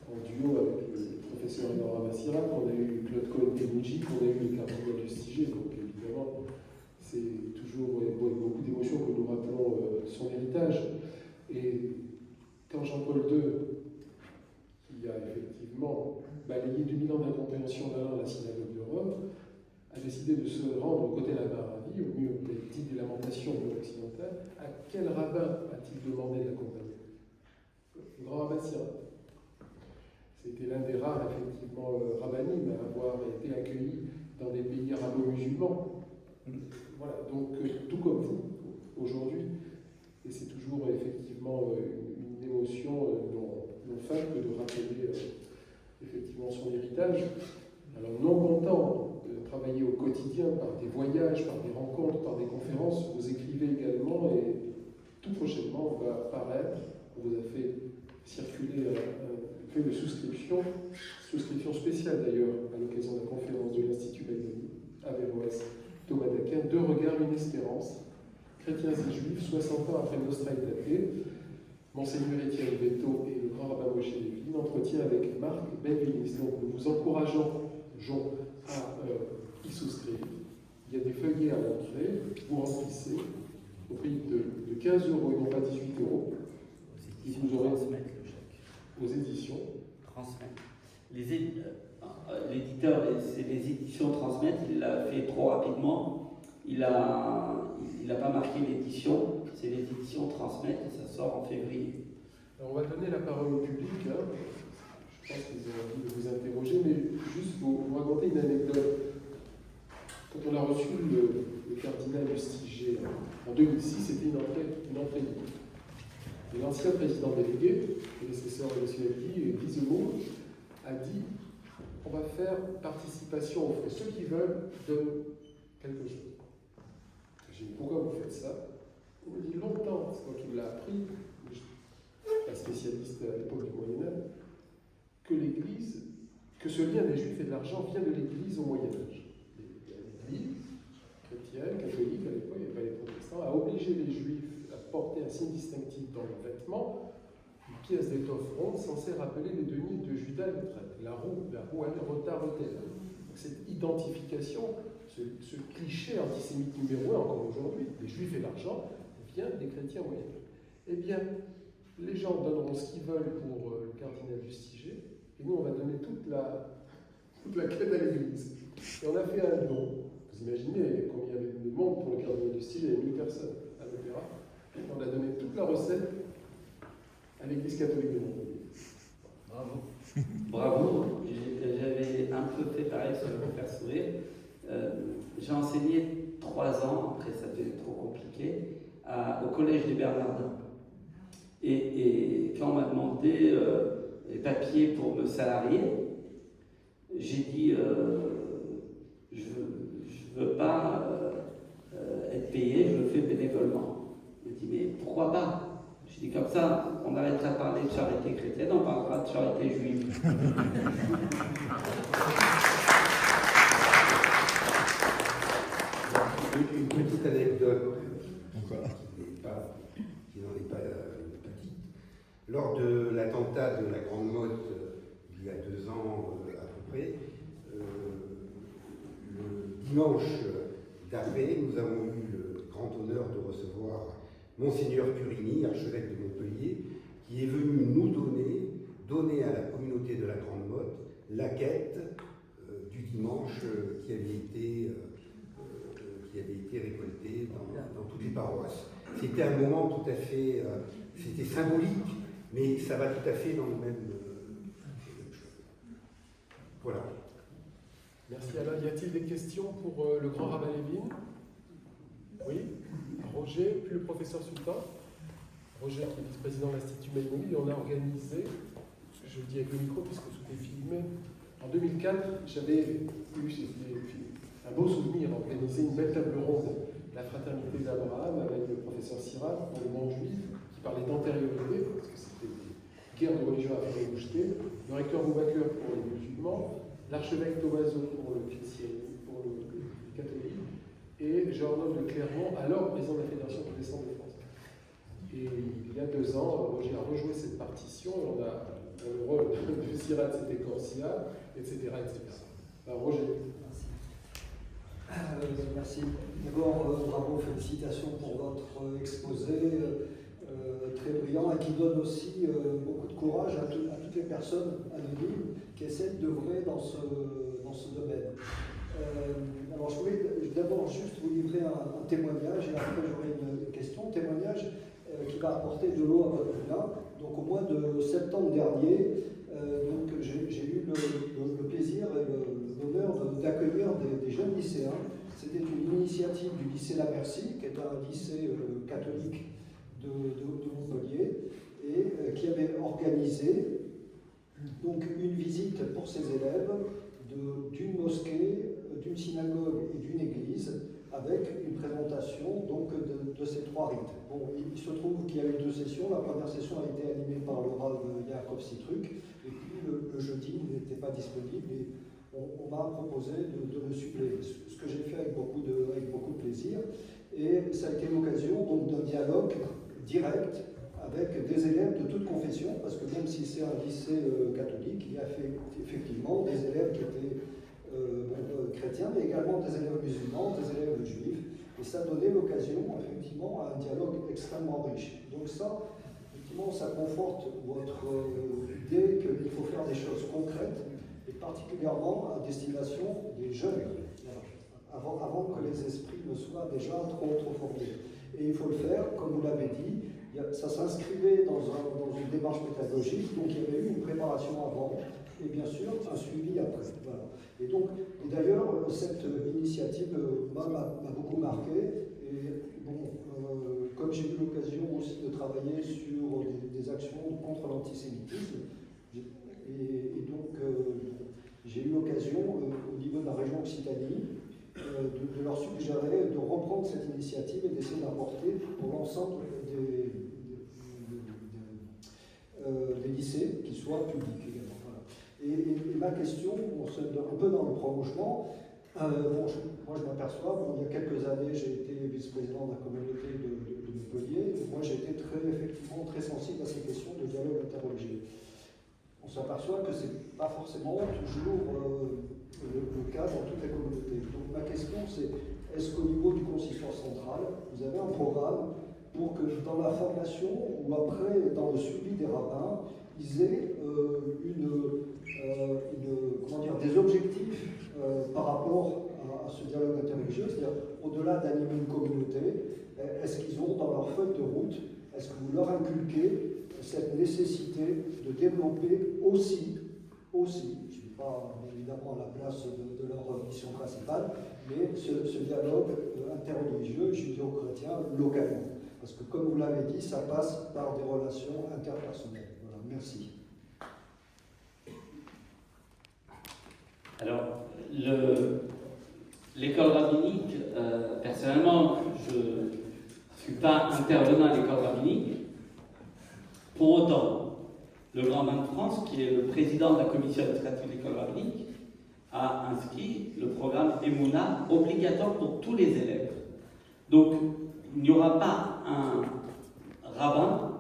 en duo avec le professeur Edouard Rabassirat, qu'on a eu Claude Cohen-Temouji, qu'on a eu le cardinal Lustiger. Donc évidemment, c'est toujours avec beaucoup d'émotions que nous rappelons son héritage. Et quand Jean-Paul II, qui a effectivement balayé 2000 ans d'incompréhension d'Alain à la synagogue de Rome, a décidé de se rendre au côté de la Maraville, au mieux des petites lamentations de l'occidental. À quel rabbin a-t-il demandé d'accompagner? Le grand rabbin Sirat. C'était l'un des rares, effectivement, rabbinim à avoir été accueillis dans des pays arabo-musulmans. Voilà, donc tout comme vous, aujourd'hui. Et c'est toujours, effectivement, une émotion non faible que de rappeler, effectivement, son héritage. Alors, non content de travailler au quotidien par des voyages, par des rencontres, par des conférences, vous écrivez également, et tout prochainement va paraître, on vous a fait circuler un feuille de souscription spéciale d'ailleurs, à l'occasion de la conférence de l'Institut Maïmonide, Averroès, Thomas d'Aquin, 2 regards, une espérance, chrétiens et juifs, 60 ans après Nostraïdaté, Monseigneur Étienne Beto et le grand rabbin Moshe Lévy, entretien avec Marc Benvenis. Donc nous vous encourageons à y souscrire. Il y a des feuillets à l'entrée, vous remplissez au prix de 15 € et non pas 18 €. Et vous aurez aux éditions. Transmettre. L'éditeur, c'est les éditions Transmettre, il l'a fait trop rapidement. Il n'a pas marqué l'édition, c'est les éditions Transmettre et ça sort en février. Alors on va donner la parole au public. Je pense qu'ils ont envie de vous interroger, mais juste vous raconter une anecdote. Quand on a reçu le cardinal Lustiger en 2006, c'était une entrée libre. Et l'ancien président délégué, prédécesseur de M. Elki, Guy Zemmour, a dit on va faire participation aux frais. Ceux qui veulent donnent quelque chose. J'ai dit pourquoi vous faites ça? Il me dit longtemps, c'est moi qui me l'ai appris, un spécialiste à l'époque du Moyen-Âge, que l'Église, que ce lien des Juifs et de l'argent vient de l'Église au Moyen-Âge. L'Église chrétienne, catholique à l'époque, il n'y avait pas les protestants, a obligé les Juifs à porter un signe distinctif dans leurs vêtements, une pièce d'étoffe ronde censée rappeler les deniers de Judas le traître. La roue, elle retard retard. Cette identification, ce cliché antisémite numéro 1 encore aujourd'hui, les Juifs et l'argent, vient des chrétiens moyens. Eh bien, les gens donneront ce qu'ils veulent pour le cardinal Justiger, et nous on va donner toute la quête à l'Église. Et on a fait un don. Vous imaginez combien il y avait de monde pour le cardinal Justiger, il y avait 1000 personnes à l'opéra. On a donné toute la recette à l'Église catholique de Montpellier. Bravo. Bravo. J'avais un peu fait pareil, ça va me faire sourire. J'ai enseigné 3 ans, après ça devenait trop compliqué, au collège des Bernardins. Et quand on m'a demandé les papiers pour me salarier, j'ai dit je ne veux pas être payé, je le fais bénévolement. Il m'a dit mais pourquoi pas? J'ai dit comme ça, on arrêtera de parler de charité chrétienne, on parlera de charité juive. Une petite anecdote Voilà. qui n'en est pas petite. Lors de l'attentat de la Grande Motte, il y a 2 ans à peu près, le dimanche d'après, nous avons eu le grand honneur de recevoir Monseigneur Curini, archevêque de Montpellier, qui est venu nous donner à la communauté de la Grande Motte la quête du dimanche qui avait été récoltée dans toutes les paroisses. C'était un moment tout à fait, c'était symbolique, mais ça va tout à fait dans le même voilà. Merci Alain. Y a-t-il des questions pour le grand rabbin Lévin? Oui. Roger, puis le professeur Sultan. Roger, qui est vice-président de l'Institut Maïmonide, et on a organisé, je le dis avec le micro puisque tout est filmé, en 2004, j'avais eu un beau souvenir, organiser une belle table ronde, la fraternité d'Abraham, avec le professeur Sirac pour le monde juif, qui parlait d'antériorité, parce que c'était des guerres de religion à faire boucheter, le recteur Boubaker pour les musulmans, l'archevêque Tomaso pour le catholique, et Jean-Arnaud de Clermont, alors président de la Fédération protestante de France. Et il y a 2 ans, Roger a rejoué cette partition, et on a, le rôle de Sirac, c'était Corsia, etc. Alors, Roger. Merci. D'abord, bravo, félicitations pour votre exposé très brillant et qui donne aussi beaucoup de courage à toutes les personnes anonymes qui essaient d'œuvrer dans ce domaine. Alors, je voulais d'abord juste vous livrer un témoignage et après j'aurai une question. Témoignage qui va apporter de l'eau à votre moulin. Donc, au mois de septembre dernier, j'ai eu le plaisir et l'honneur d'accueillir des jeunes lycéens. C'était une initiative du lycée La Merci, qui est un lycée catholique de Montpellier, et qui avait organisé donc une visite pour ses élèves d'une mosquée, d'une synagogue et d'une église, avec une présentation donc de ces 3 rites. Bon, il se trouve qu'il y a eu 2 sessions. La première session a été animée par le Rav Yaakov Citruk, et puis le jeudi, il n'était pas disponible, et on m'a proposé de me suppléer, ce que j'ai fait avec beaucoup de plaisir. Et ça a été l'occasion d'un dialogue direct avec des élèves de toute confession, parce que même si c'est un lycée catholique, il y a effectivement des élèves qui étaient chrétiens, mais également des élèves musulmans, des élèves juifs, et ça donnait l'occasion effectivement à un dialogue extrêmement riche. Donc ça, effectivement, ça conforte votre idée qu'il faut faire des choses concrètes, et particulièrement à destination des jeunes, avant que les esprits ne soient déjà trop formés. Et il faut le faire, comme vous l'avez dit, ça s'inscrivait dans une démarche pédagogique, donc il y avait eu une préparation avant, et bien sûr un suivi après. Voilà. Et d'ailleurs, cette initiative m'a beaucoup marqué, et bon, comme j'ai eu l'occasion aussi de travailler sur l'occasion, au niveau de la région Occitanie, de leur suggérer de reprendre cette initiative et d'essayer d'apporter pour l'ensemble des lycées qui soient publics également. Voilà. Et ma question, un peu dans le prolongement, moi je m'aperçois, il y a quelques années j'ai été vice-président de la communauté de Montpellier, et moi j'ai été effectivement très sensible à ces questions de dialogue interreligieux. On s'aperçoit que ce n'est pas forcément toujours le cas dans toutes les communautés. Donc ma question c'est, est-ce qu'au niveau du consistoire central, vous avez un programme pour que dans la formation ou après dans le suivi des rabbins, ils aient des objectifs par rapport à ce dialogue interreligieux, c'est-à-dire au-delà d'animer une communauté, est-ce qu'ils ont dans leur feuille de route, est-ce que vous leur inculquez cette nécessité de développer aussi, je ne suis pas évidemment à la place de leur mission principale, mais ce dialogue interreligieux, judéo-chrétien, localement. Parce que comme vous l'avez dit, ça passe par des relations interpersonnelles. Voilà, merci. Alors, l'école rabbinique, personnellement, je ne suis pas intervenant à l'école rabbinique. Pour autant, le Grand Bain de France, qui est le président de la commission administrative de l'école rabbinique, a inscrit le programme Emouna obligatoire pour tous les élèves. Donc, il n'y aura pas un rabbin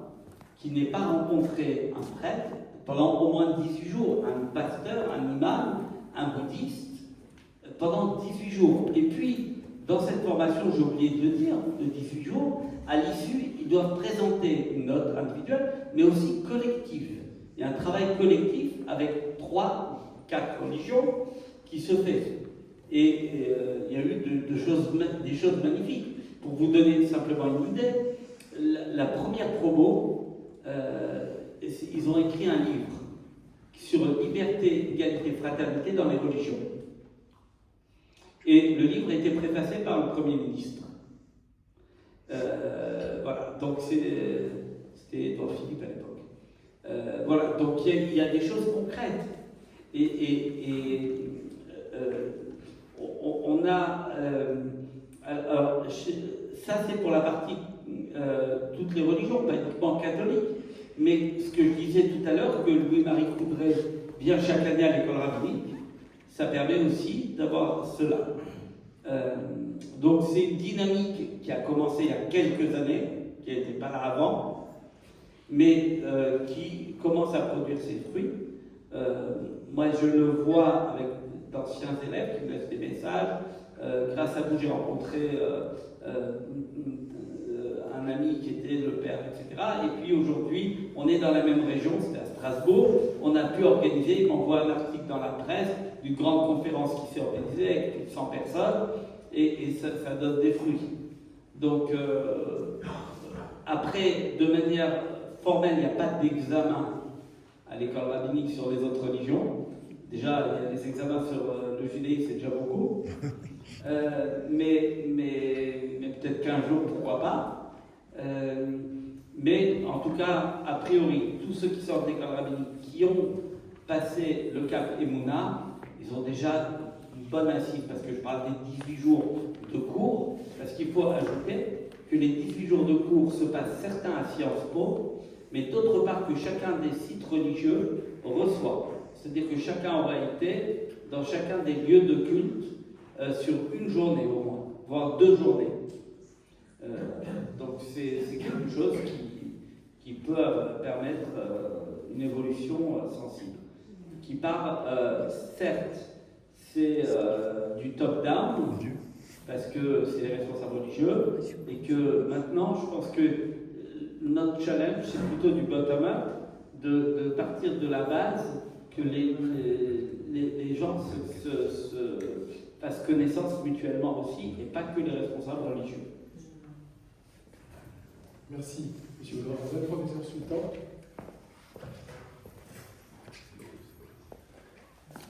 qui n'ait pas rencontré un prêtre pendant au moins 18 jours, un pasteur, un imam, un bouddhiste, pendant 18 jours. Et puis, dans cette formation, j'ai oublié de le dire, de 18 jours, à l'issue, ils doivent présenter une note individuelle, mais aussi collective. Il y a un travail collectif avec 3-4 religions qui se fait. Et il y a eu des choses magnifiques. Pour vous donner simplement une idée, la première promo, ils ont écrit un livre sur liberté, égalité, fraternité dans les religions. Et le livre a été préfacé par le Premier ministre. Voilà, donc c'était Édouard Philippe à l'époque. Voilà, donc il y a des choses concrètes. On a... alors, ça c'est pour la partie toutes les religions, pas uniquement catholiques. Mais ce que je disais tout à l'heure, que Louis-Marie Coudray vient chaque année à l'école rabbinique, ça permet aussi d'avoir cela. Donc c'est une dynamique qui a commencé il y a quelques années, qui n'était pas là avant, mais qui commence à produire ses fruits. Moi je le vois avec d'anciens élèves qui me laissent des messages. Grâce à vous, j'ai rencontré un ami qui était le père, etc. Et puis aujourd'hui, on est dans la même région, c'est à Strasbourg. On a pu organiser, il m'envoie un article dans la presse d'une grande conférence qui s'est organisée avec plus de 100 personnes, et ça donne des fruits. Donc, après, de manière formelle, il n'y a pas d'examen à l'école rabbinique sur les autres religions. Déjà, il y a des examens sur le judaïsme, c'est déjà beaucoup. Mais peut-être qu'un jour, pourquoi pas. Mais en tout cas, a priori, tous ceux qui sortent d'école rabbinique, qui ont passé le cap Emouna, ils ont déjà une bonne assise, parce que je parle des 18 jours de cours, parce qu'il faut ajouter que les 18 jours de cours se passent certains à Sciences Po, mais d'autre part que chacun des sites religieux reçoit. C'est-à-dire que chacun aura été dans chacun des lieux de culte sur une journée au moins, voire 2 journées. Donc c'est quelque chose qui peut permettre une évolution sensible. Qui part, certes, c'est du top-down, parce que c'est les responsables religieux, et que maintenant, je pense que notre challenge, c'est plutôt du bottom-up, de partir de la base, que les gens se fassent connaissance mutuellement aussi, et pas que les responsables religieux. Merci, monsieur le professeur Sultan.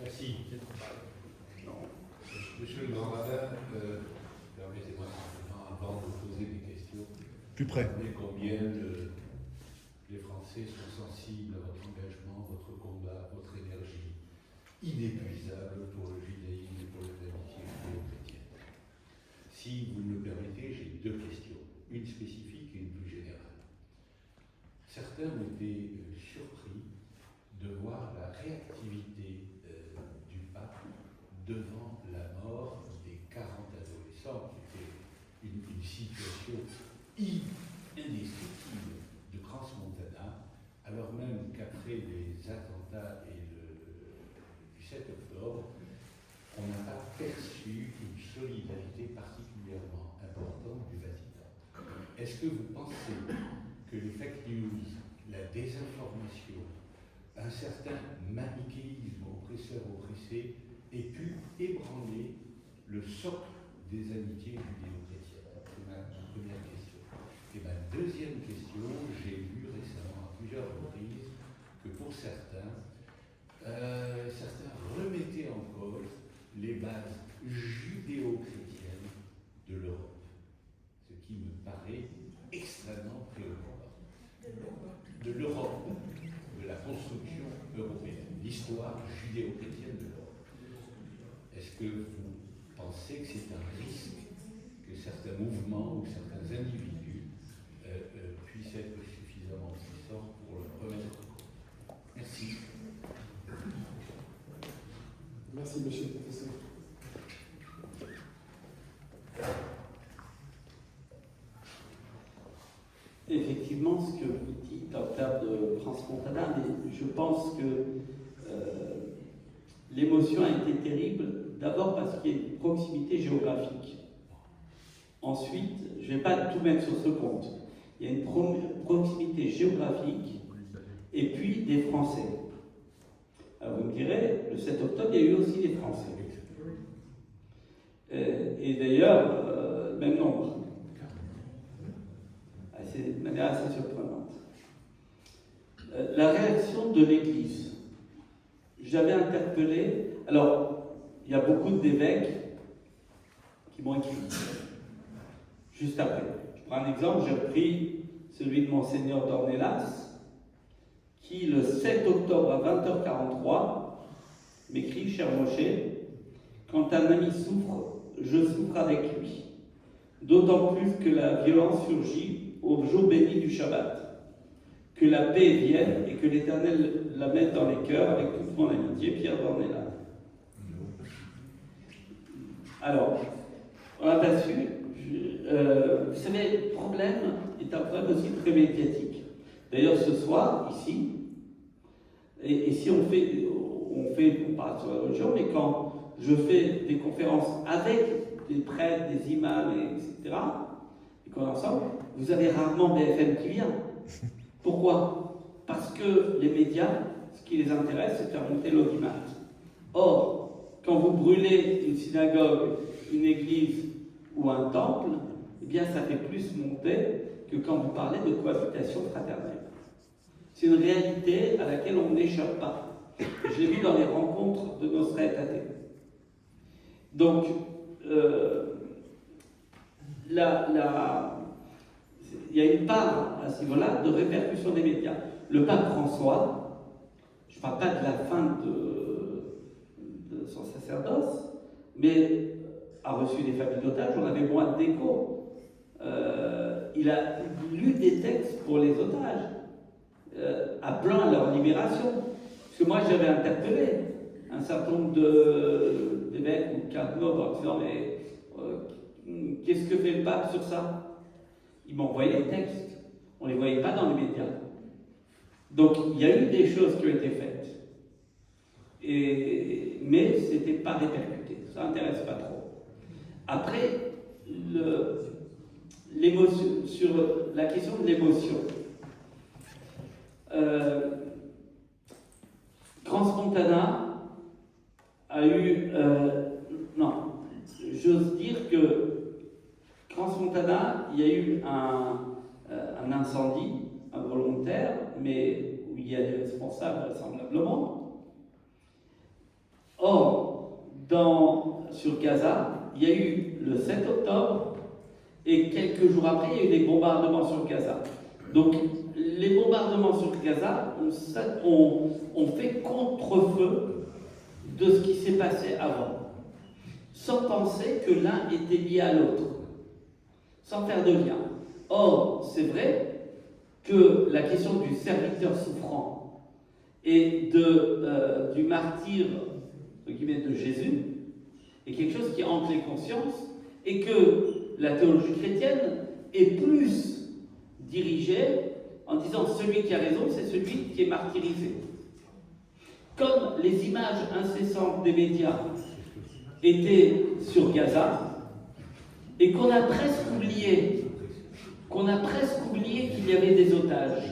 Merci. Monsieur le grand rabbin, permettez-moi simplement, avant de poser des questions, Plus près. vous savez combien les Français sont sensibles à votre engagement, votre combat, votre énergie. inépuisable pour le judaïsme et pour l'amitié judéo-chrétienne. Si vous me le permettez, j'ai deux questions, une spécifique et une plus générale. Certains ont été surpris de voir la réactivité du pape devant la mort des 40 adolescents, qui était une situation indescriptible de Crans-Montana, alors même qu'après les attentats du 7 octobre, on n'a pas perçu une solidarité particulièrement importante du Vatican. Est-ce que vous pensez que les fake news, la désinformation, un certain manichéisme oppresseur-oppressé ait pu ébranler le socle des amitiés judéo-chrétiennes? C'est ma première question. Et ma deuxième question, j'ai lu récemment à plusieurs reprises que pour certains remettaient en cause les bases judéo-chrétiennes de l'Europe, ce qui me paraît extrêmement préoccupant. De l'Europe, de la construction européenne, l'histoire judéo-chrétienne de l'Europe. Est-ce que vous pensez que c'est un risque que certains mouvements ou certains individus puissent être suffisamment puissants pour le remettre en cause? Merci. Merci, monsieur le professeur. Effectivement, ce que vous dites en termes de Crans-Montana, mais je pense que l'émotion a été terrible, d'abord parce qu'il y a une proximité géographique. Ensuite, je ne vais pas tout mettre sur ce compte. Il y a une proximité géographique et puis des Français. Alors vous me direz, le 7 octobre, il y a eu aussi des Français. Et d'ailleurs, même nombre. De manière assez surprenante. La réaction de l'Église. J'avais interpellé. Alors, il y a beaucoup d'évêques qui m'ont écrit. Juste après. Je prends un exemple, j'ai repris celui de Monseigneur d'Ornelas, qui le 7 octobre à 20h43 m'écrit, cher Moshe, quand un ami souffre, je souffre avec lui. D'autant plus que la violence surgit au jour béni du Shabbat. Que la paix vienne et que l'Éternel la mette dans les cœurs avec toute mon amitié, Pierre d'Ornelas. Alors, on n'a pas su. Vous savez, le problème est un problème aussi très médiatique. D'ailleurs, ce soir, ici, et si on parle sur la religion, mais quand je fais des conférences avec des prêtres, des imams, etc., et qu'on est ensemble, vous avez rarement BFM qui vient. Pourquoi? Parce que les médias, ce qui les intéresse, c'est de faire monter l'audimat. Or, quand vous brûlez une synagogue, une église ou un temple, eh bien ça fait plus monter que quand vous parlez de cohabitation fraternelle. C'est une réalité à laquelle on n'échappe pas. Je l'ai vu dans les rencontres de nos retraités. Donc, il y a une part à ce niveau-là de répercussion des médias. Le pape François, je ne parle pas de la fin de son sacerdoce, mais a reçu des familles d'otages, on avait moins d'écho. Il a lu des textes pour les otages, appelant à leur libération. Parce que moi, j'avais interpellé un certain nombre d'évêques ou de cardinaux en disant mais qu'est-ce que fait le pape sur ça? Il m'envoyait les textes. On ne les voyait pas dans les médias. Donc, il y a eu des choses qui ont été faites. Mais ce n'était pas répercuté. Ça n'intéresse pas trop. Après, l'émotion, sur la question de l'émotion. Crans-Montana a eu... non, j'ose dire que Crans-Montana, il y a eu un incendie involontaire, mais où il y a des responsables vraisemblablement. Or, sur Gaza, il y a eu le 7 octobre, et quelques jours après, il y a eu des bombardements sur Gaza. Donc, les bombardements sur Gaza ont fait contre-feu de ce qui s'est passé avant, sans penser que l'un était lié à l'autre, sans faire de lien. Or, c'est vrai que la question du serviteur souffrant et du martyr entre guillemets, de Jésus est quelque chose qui hante les consciences et que la théologie chrétienne est plus dirigée en disant celui qui a raison, c'est celui qui est martyrisé. Comme les images incessantes des médias étaient sur Gaza et qu'on a presque oublié qu'il y avait des otages,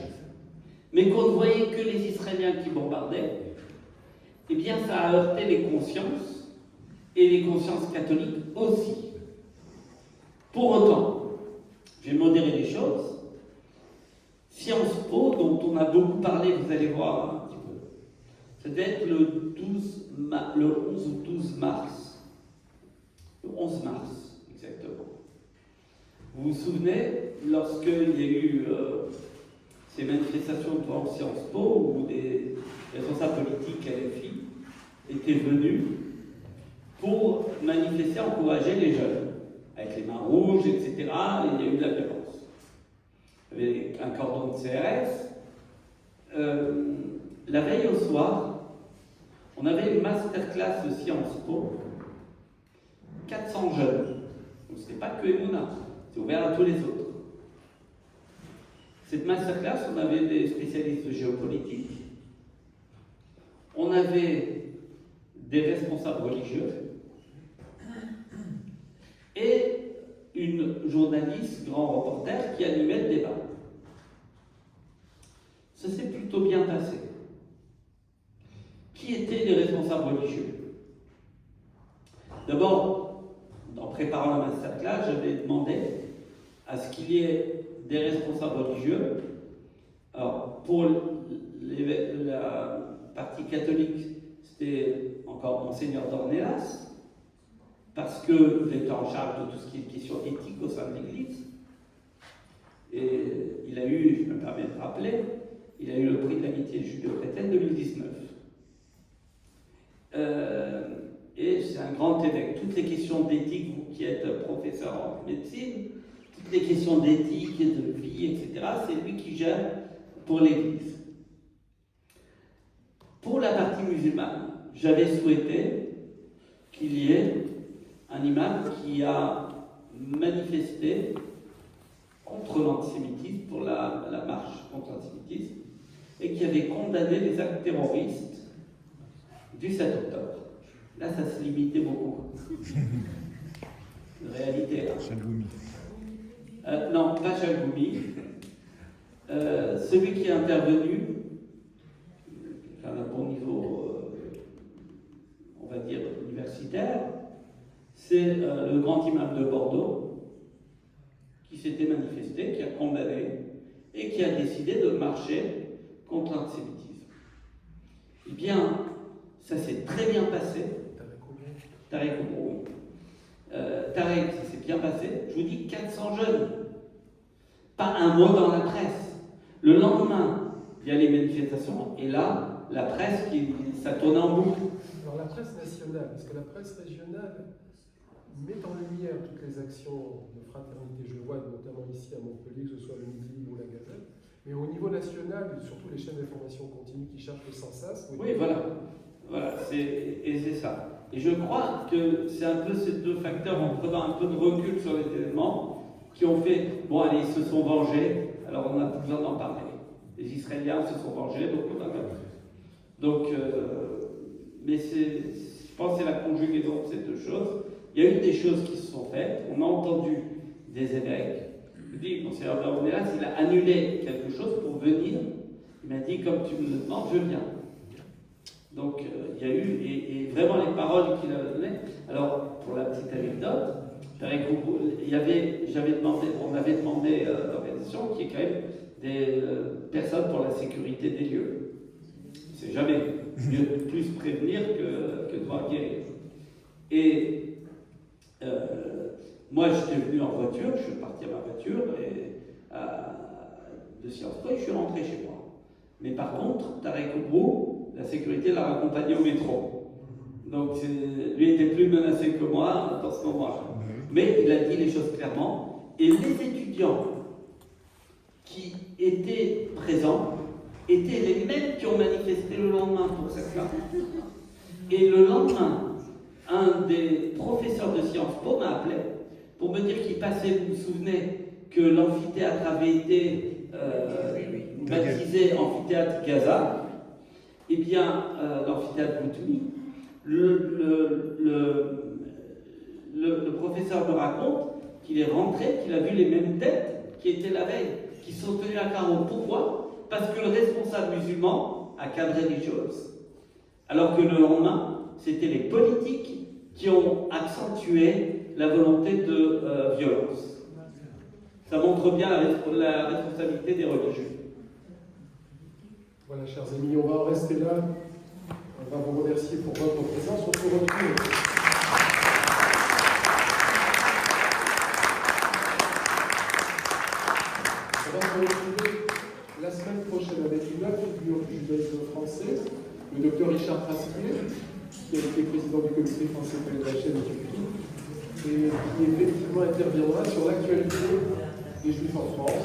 mais qu'on ne voyait que les Israéliens qui bombardaient, eh bien ça a heurté les consciences, et les consciences catholiques aussi. Pour autant, je vais modérer les choses. Sciences Po, dont on a beaucoup parlé, vous allez voir un petit peu, ça devait être le 11 ou 12 mars. Le 11 mars, exactement. Vous vous souvenez, lorsqu'il y a eu ces manifestations devant Sciences Po, où des responsables politiques LFI étaient venus pour manifester, encourager les jeunes, avec les mains rouges, etc., et il y a eu de la violence. Il y avait un cordon de CRS. La veille au soir, on avait une masterclass de Sciences Po, 400 jeunes. Donc ce n'est pas que Emouna, c'est ouvert à tous les autres. Cette masterclass, on avait des spécialistes de géopolitique, on avait des responsables religieux et une journaliste, grand reporter, qui animait le débat. Ça s'est plutôt bien passé. Qui étaient les responsables religieux? D'abord, en préparant la masterclass, j'avais demandé à ce qu'il y ait des responsables religieux. Alors, pour la partie catholique, c'était encore Monseigneur Dornelas, parce qu'il était en charge de tout ce qui est question éthique au sein de l'Église. Et il a eu, je me permets de rappeler, il a eu le prix de l'amitié judéo-chrétienne 2019. Et c'est un grand évêque. Toutes les questions d'éthique, vous qui êtes professeur en médecine, toutes les questions d'éthique et de vie, etc., c'est lui qui gère pour l'Église. Pour la partie musulmane, j'avais souhaité qu'il y ait un imam qui a manifesté contre l'antisémitisme, pour la marche contre l'antisémitisme, et qui avait condamné les actes terroristes du 7 octobre. Là, ça se limitait beaucoup. En réalité. Chalgoumi. Non, pas Chalgoumi. Celui qui est intervenu, à un bon niveau, on va dire, universitaire, c'est le grand imam de Bordeaux, qui s'était manifesté, qui a condamné, et qui a décidé de marcher contre l'antisémitisme. Eh bien, ça s'est très bien passé. Tarek, ça s'est bien passé. Je vous dis 400 jeunes. Pas un mot dans la presse. Le lendemain, il y a les manifestations, et là, la presse, ça tourne en boucle. Alors la presse nationale, parce que la presse régionale met en lumière toutes les actions de fraternité, je le vois notamment ici à Montpellier, que ce soit le Midi Libre ou la Gazette, mais au niveau national, surtout les chaînes d'information continue qui cherchent le sans sas. Oui, voilà, c'est ça. Et je crois que c'est un peu ces deux facteurs, en prenant un peu de recul sur les événements, qui ont fait, bon allez, ils se sont vengés, alors on n'a plus besoin d'en parler. Les Israéliens se sont vengés, donc on a perdu. Donc, mais je pense que c'est la conjugaison de ces deux choses. Il y a eu des choses qui se sont faites, on a entendu des évêques. Je dis, Monseigneur Dornelas, il a annulé quelque chose pour venir. Il m'a dit, comme tu me le demandes, je viens. Donc, il y a eu, et vraiment les paroles qu'il a données. Alors, pour la petite anecdote, on avait demandé à l'organisation qu'il y ait quand même des personnes pour la sécurité des lieux. C'est jamais mieux de plus prévenir que de devoir guérir. Et moi, j'étais venu en voiture, je suis parti à ma voiture de Sciences Po et je suis rentré chez moi. Mais par contre, Tarek Oubrou, la sécurité l'a raccompagné au métro. Donc lui était plus menacé que moi dans ce moment-là. Mais il a dit les choses clairement. Et les étudiants qui étaient présents étaient les mêmes qui ont manifesté le lendemain pour certains. Et le lendemain, un des professeurs de Sciences Po m'a appelé pour me dire qu'il passait, vous vous souvenez, que l'amphithéâtre avait été baptisé amphithéâtre Gaza. Eh bien, l'amphithéâtre Boutouni, le professeur me raconte qu'il est rentré, qu'il a vu les mêmes têtes qui étaient la veille, qui sont tenues à carreau. Pourquoi? Parce que le responsable musulman a cadré les choses. Alors que le lendemain, c'était les politiques qui ont accentué la volonté de violence. Ça montre bien la responsabilité des religieux. Voilà, chers amis, on va en rester là. On va vous remercier pour votre présence. On se retrouve. On va se retrouver la semaine prochaine avec une autre figure du judaïsme français, le docteur Richard Praskier, qui a été président du comité français de la chaîne et qui effectivement interviendra sur l'actualité des Juifs en France.